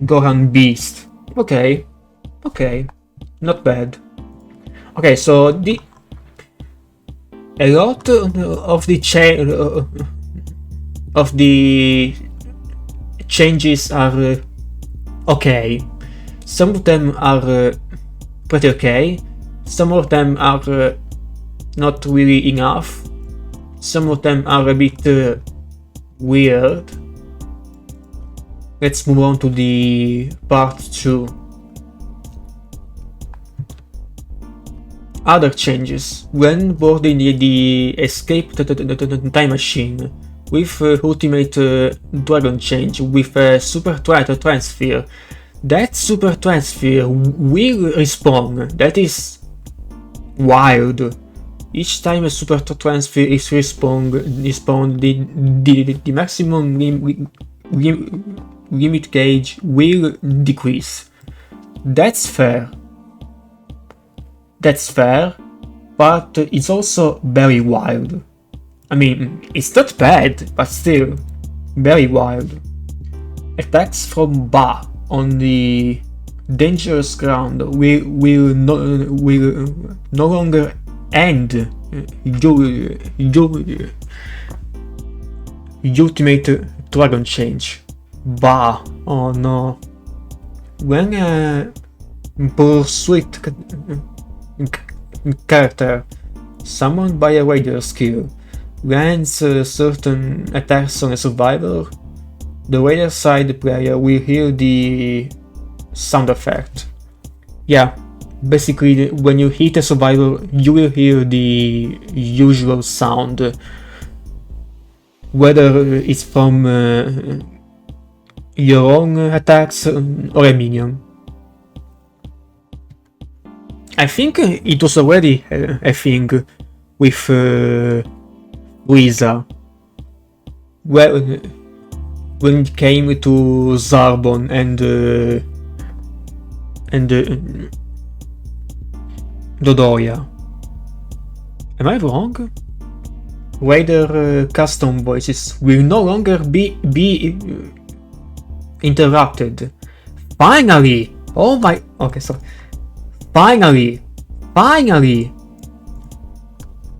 Gohan Beast. Okay, not bad. Okay, so a lot of the changes are okay. Some of them are pretty okay. Some of them are not really enough. Some of them are a bit weird. Let's move on to the part 2. Other changes. When boarding the escape time machine with ultimate dragon change with a super transfer, that super transfer will respawn. That is wild. Each time a super transfer is respawned, the maximum limit gauge will decrease. That's fair. But it's also very wild. I mean, it's not bad, but still very wild. Attacks from Ba on the dangerous ground will no longer end ultimate dragon change. Ba, oh no. When a pursuit character summoned by a raider skill lands certain attacks on a survivor, the raider side player will hear the sound effect. Yeah, basically when you hit a survivor you will hear the usual sound, whether it's from your own attacks or a minion. I think it was already a thing with Frieza, when it came to Zarbon and Dodoria. Am I wrong? Raider custom voices will no longer be interrupted. Finally! Oh my... Okay, sorry. Finally!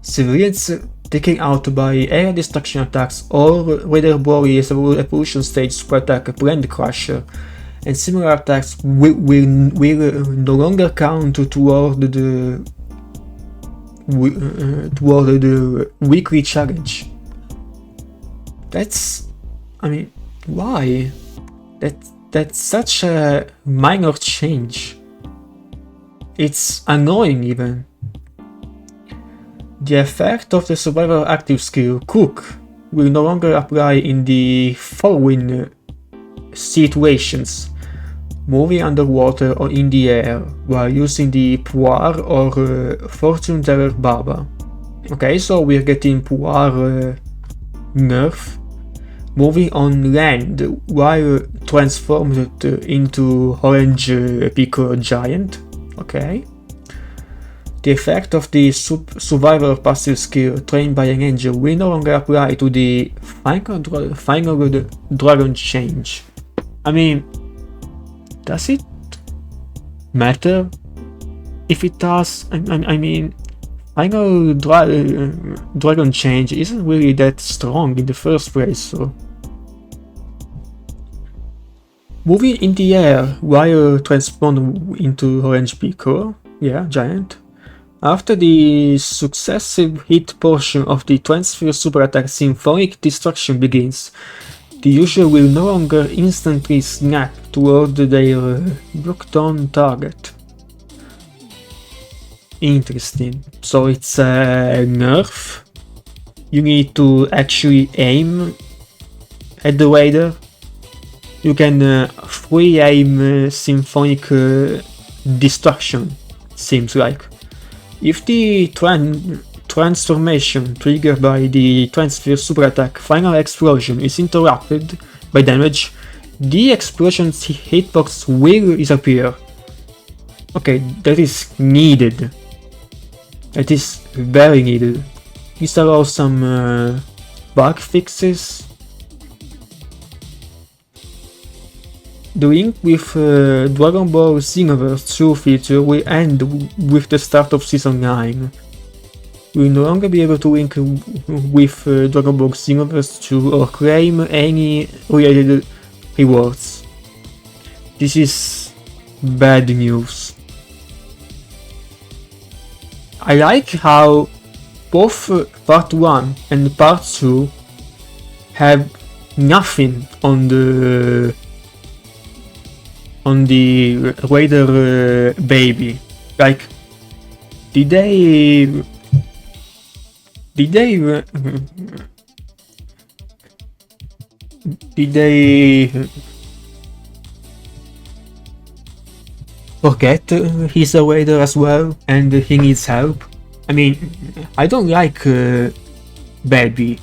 Civilians taken out by area destruction attacks or Raider Broly's evolution stage super attack Blend Crusher and similar attacks will no longer count toward the weekly challenge. That's... I mean, why? That's such a minor change. It's annoying even. The effect of the survivor active skill, Cook, will no longer apply in the following situations: moving underwater or in the air while using the Puar or Fortune Teller Baba. Okay, so we're getting Puar nerf. Moving on land while transformed into Orange Piccolo Giant. Okay. The effect of the survivor passive skill trained by an angel will no longer apply to the final dragon change. I mean, does it matter if it does? I mean, final dragon change isn't really that strong in the first place, so... Moving in the air while transformed into orange pickle. Yeah, giant. After the successive hit portion of the transfer super attack symphonic destruction begins, the user will no longer instantly snap toward their blocked on target. Interesting. So it's a nerf. You need to actually aim at the raider. You can free aim symphonic destruction, seems like. If the transformation triggered by the transfer super attack final explosion is interrupted by damage, the explosion's hitbox will disappear. Okay, that is needed. That is very needed. These are all some bug fixes. The link with Dragon Ball Xenoverse 2 feature will end with the start of Season 9. You will no longer be able to link with Dragon Ball Xenoverse 2 or claim any related rewards. This is bad news. I like how both Part 1 and Part 2 have nothing on the Raider baby. Like, did they forget he's a Raider as well and he needs help? I mean, I don't like Baby,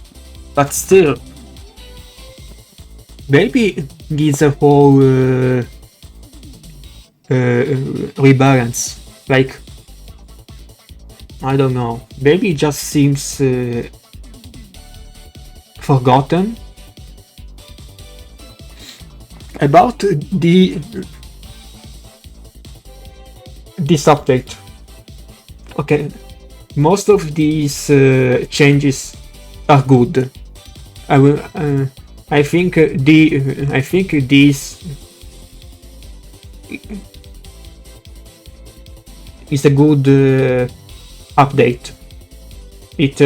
but still, Baby needs a whole rebalance. Like, I don't know, Baby just seems forgotten. About this update, okay, most of these changes are good. I think this is a good update. It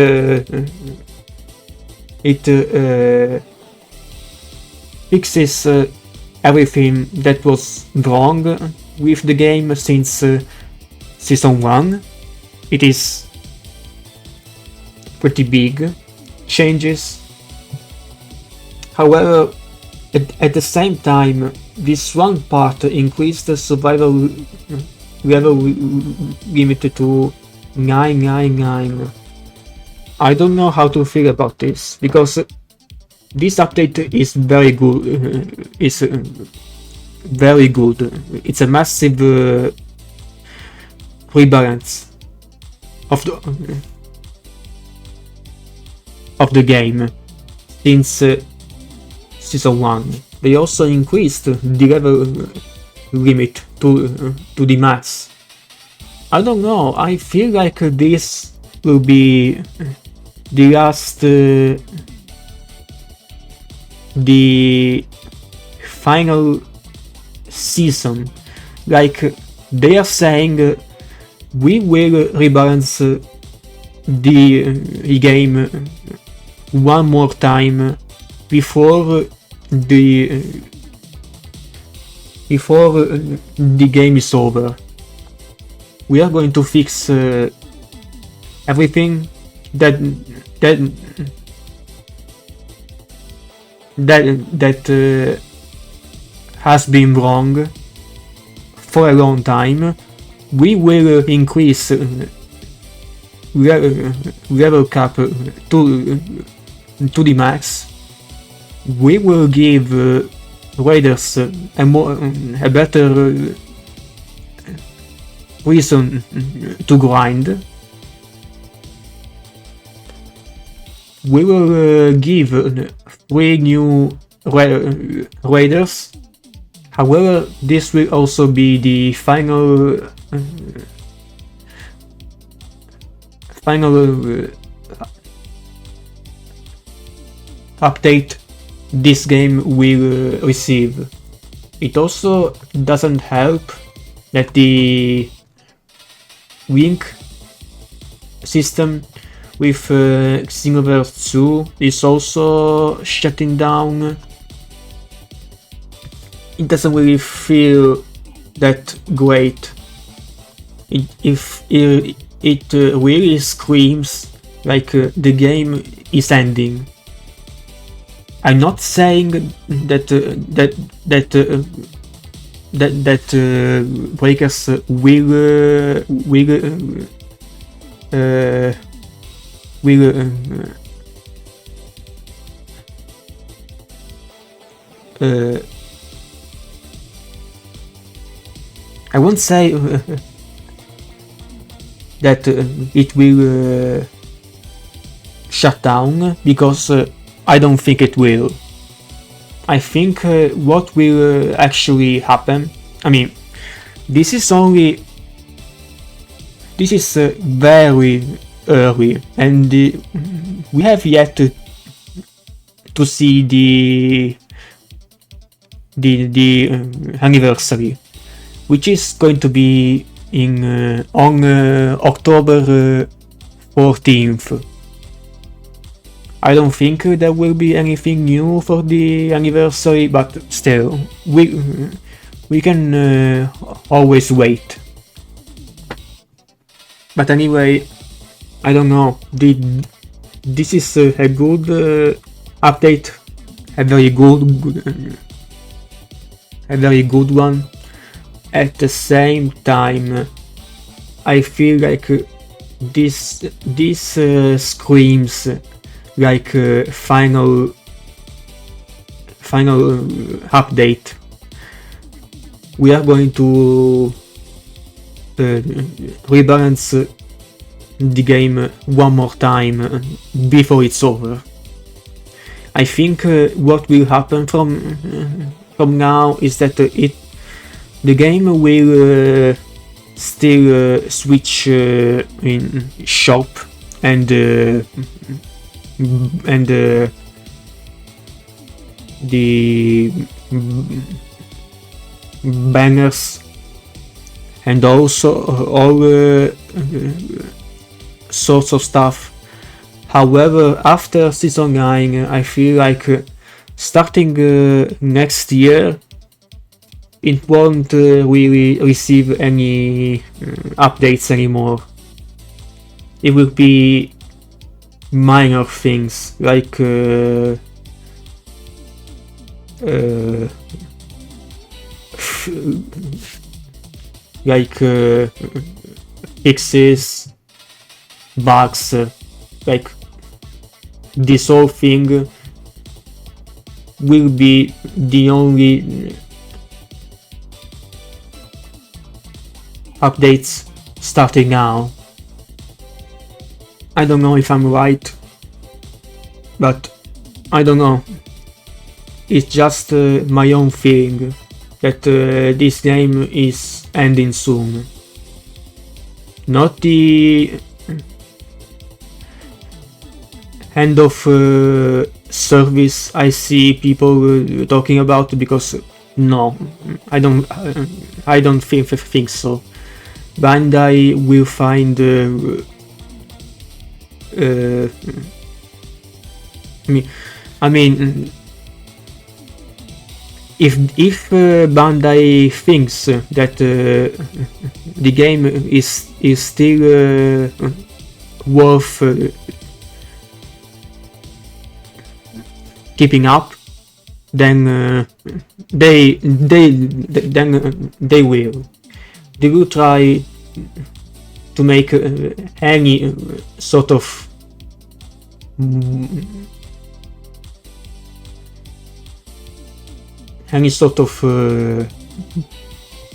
fixes everything that was wrong with the game since Season 1. It is pretty big changes. However, at the same time, this one part increased the survival level limited to 999. I don't know how to feel about this, because this update is very good. Very good. It's a massive rebalance of the game since Season 1. They also increased the level limit to the max. I don't know, I feel like this will be the last the final season. Like, they are saying we will rebalance the game one more time before the game is over. We are going to fix everything that has been wrong for a long time. We will increase level cap to the max. We will give raiders a better reason to grind. We will give 3 new raiders. However, this will also be the final update this game will receive. it also doesn't help that the wing system with Xenoverse 2 is also shutting down. It doesn't really feel that great. It really screams like the game is ending. I'm not saying that breakers I won't say that it will shut down, because I don't think it will. I think what will actually happen, I mean, this is very early, and we have yet to see the anniversary, which is going to be on October 14th. I don't think there will be anything new for the anniversary, but still, we can always wait. But anyway, I don't know. This is a good update, a very good one. At the same time, I feel like this screams like final update. We are going to rebalance the game one more time before it's over. I think what will happen from now is that the game will still switch in shop and the banners and also all sorts of stuff. However, after season 9, I feel like starting next year, it won't really receive any updates anymore. It will be minor things like fixes, bugs, like this whole thing will be the only updates starting now. I don't know if I'm right, but I don't know. It's just my own feeling that this game is ending soon. Not the end of service I see people talking about, because no, I don't think so. Bandai will find I mean, if Bandai thinks that the game is still worth keeping up, then they will try to make any sort of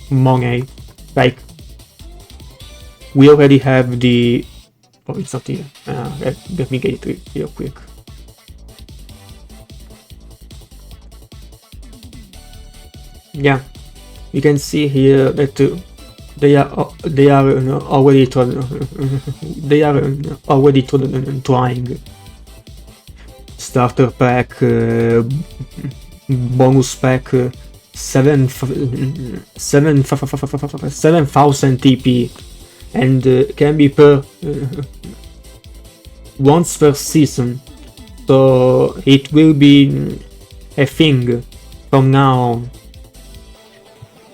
money. Like, we already have the... Oh, it's not here. Let me get it real quick. Yeah, you can see here that they are already trying starter pack, bonus pack, 7,000 TP, and can be per once per season, so it will be a thing from now on.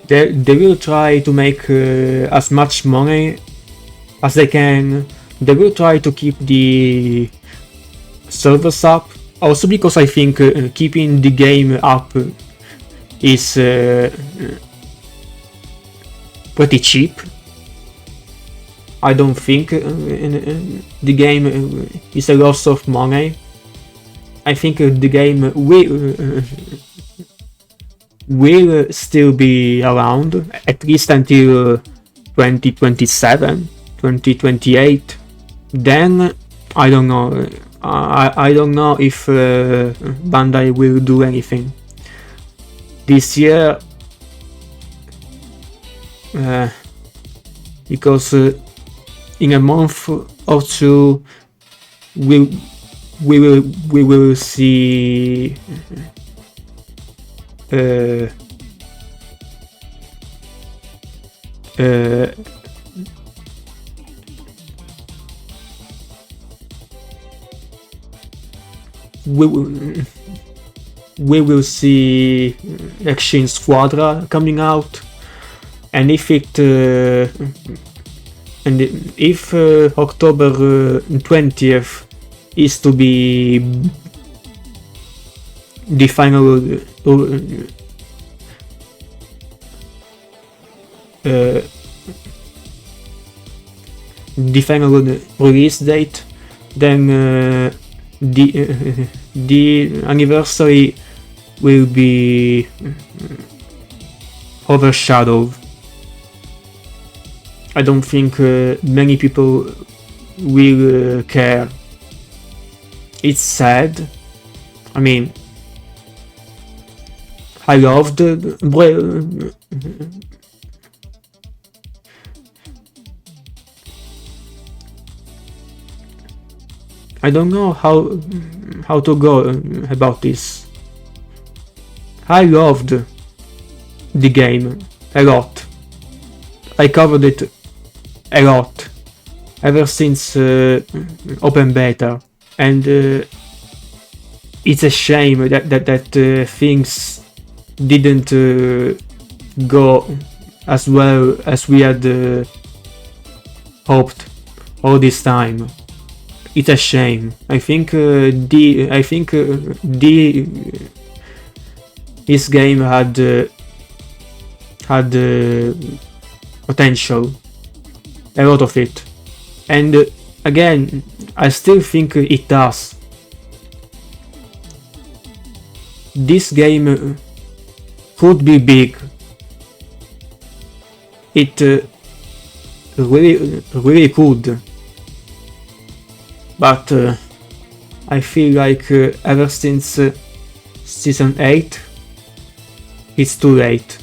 They will try to make as much money as they can. They will try to keep the servers up, also because I think keeping the game up is pretty cheap. I don't think the game is a loss of money. I think the game will still be around, at least until 2027, 2028. Then I don't know. I don't know if Bandai will do anything this year, because in a month or two we will see we will see Gekishin Squadra coming out, and if October 20th is to be the final release date, then the anniversary will be overshadowed. I don't think many people will care. It's sad. I mean, I loved I don't know how to go about this. I loved the game a lot. I covered it a lot ever since open beta, and it's a shame that things didn't go as well as we had hoped all this time. It's a shame. I think this game had potential, a lot of it, and again, I still think it does. This game could be big. It really could. But I feel like ever since Season 8, it's too late.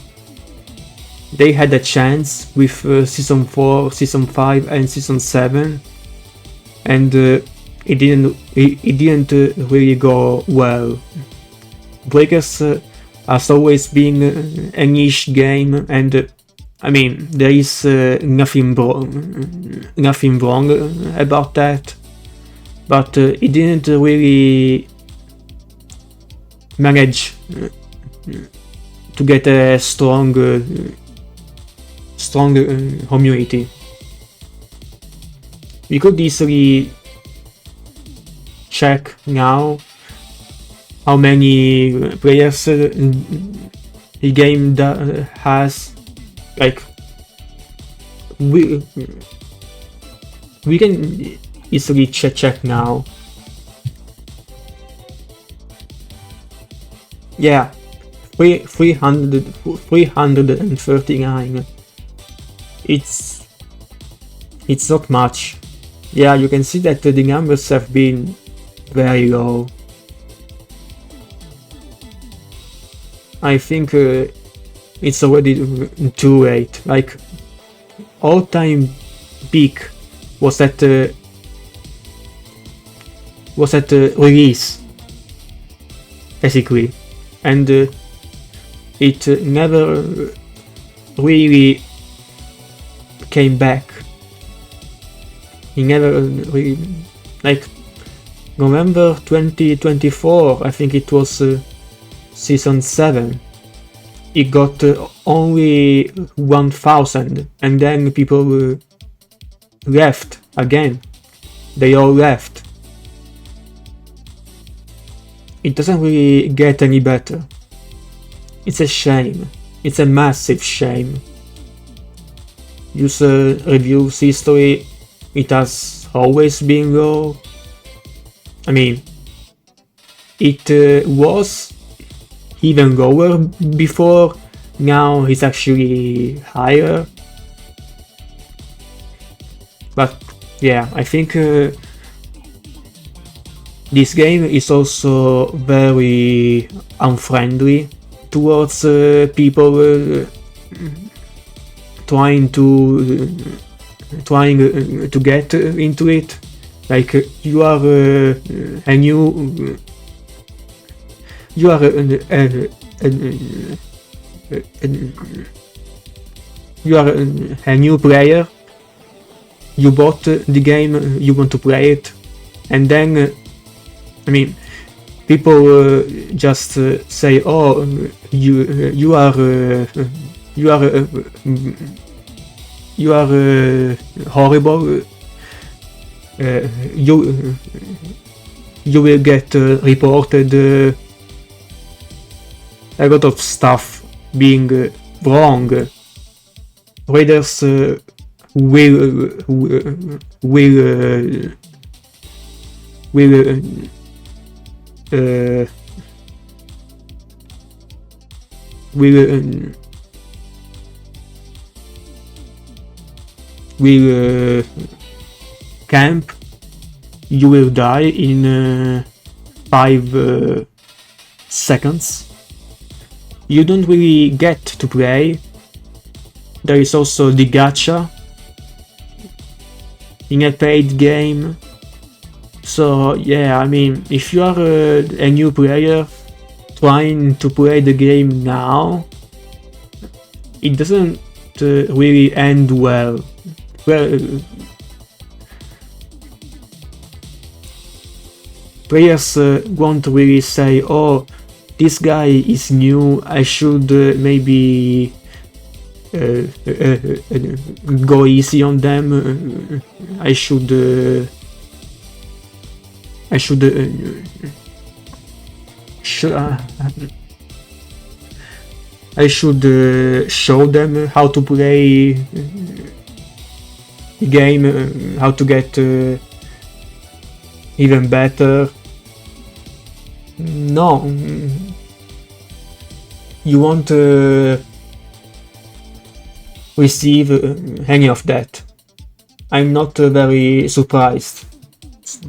They had a chance with Season 4, Season 5 and Season 7, and it didn't really go well. Breakers has always been a niche game, and I mean, there is nothing wrong about that. But it didn't really manage to get a strong community. We could easily check now how many players the game has. Like, we can easily check now. Yeah, 339. It's not much. Yeah, you can see that the numbers have been very low. I think it's already too late. Like, all-time peak was at release, basically, and it never really came back. He never really, like, November 2024, I think it was season 7. It got only 1000, and then people left again. They all left. It doesn't really get any better. It's a shame. It's a massive shame. User reviews history, it has always been low. I mean, it was even lower before, now it's actually higher. But yeah, I think this game is also very unfriendly towards people trying to get into it. Like you are a new, you are a new player. You bought the game, you want to play it, and then I mean, people just say, "Oh, you are horrible. You will get reported." A lot of stuff being wrong. Raiders will camp. You will die in 5 seconds. You don't really get to play. There is also the gacha in a paid game. So yeah, I mean, if you are a new player trying to play the game now, it doesn't really end well. Players won't really say, "Oh, this guy is new, I should maybe go easy on them. I should show them how to play the game, how to get even better." No, you won't receive any of that. I'm not very surprised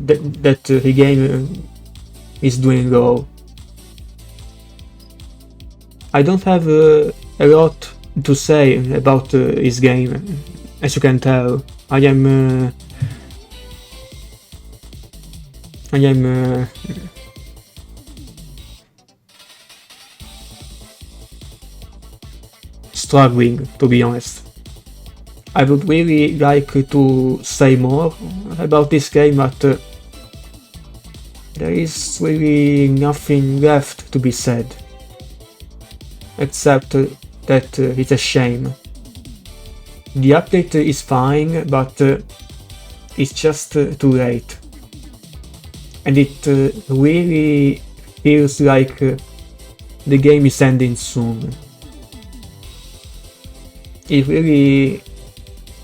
that the game is doing well. I don't have a lot to say about this game, as you can tell. I am struggling, to be honest. I would really like to say more about this game, but there is really nothing left to be said, except that it's a shame. The update is fine, but it's just too late. And it really feels like the game is ending soon. It really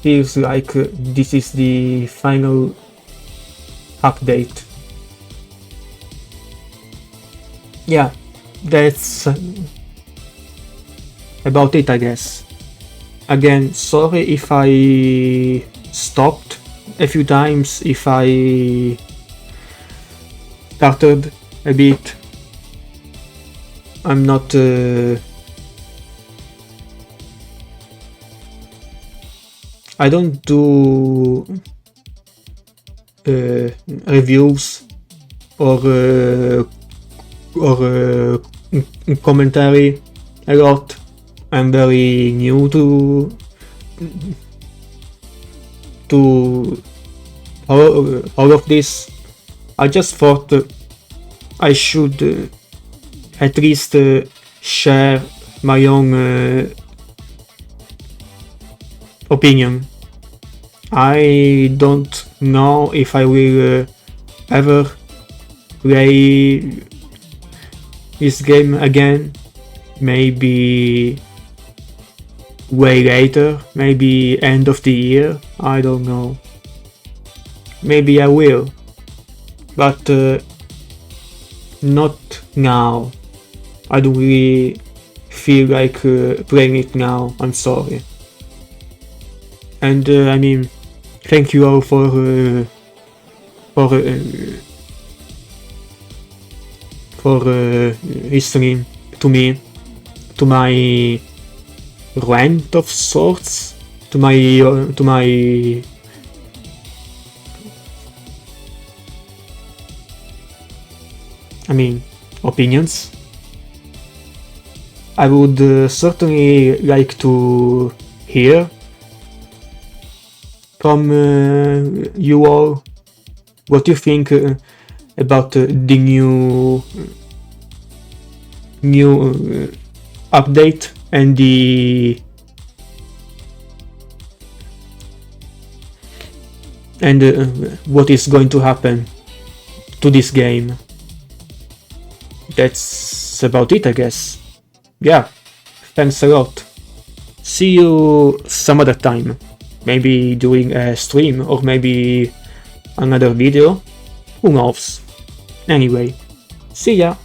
feels like this is the final update. Yeah, that's about it, I guess. Again, sorry if I stopped a few times, if I stuttered a bit. I'm not I don't do reviews or commentary a lot. I'm very new to all of this. I just thought I should at least share my own opinion. I don't know if I will ever play this game again. Maybe way later, maybe end of the year, I don't know. Maybe I will, but not now. I don't really feel like playing it now, I'm sorry. And I mean, thank you all for listening to me, to my rant of sorts, to my I mean, opinions. I would certainly like to hear from you all what you think about the new update and what is going to happen to this game. That's about it, I guess. Yeah, thanks a lot. See you some other time. Maybe during a stream or maybe another video. Who knows? Anyway, see ya!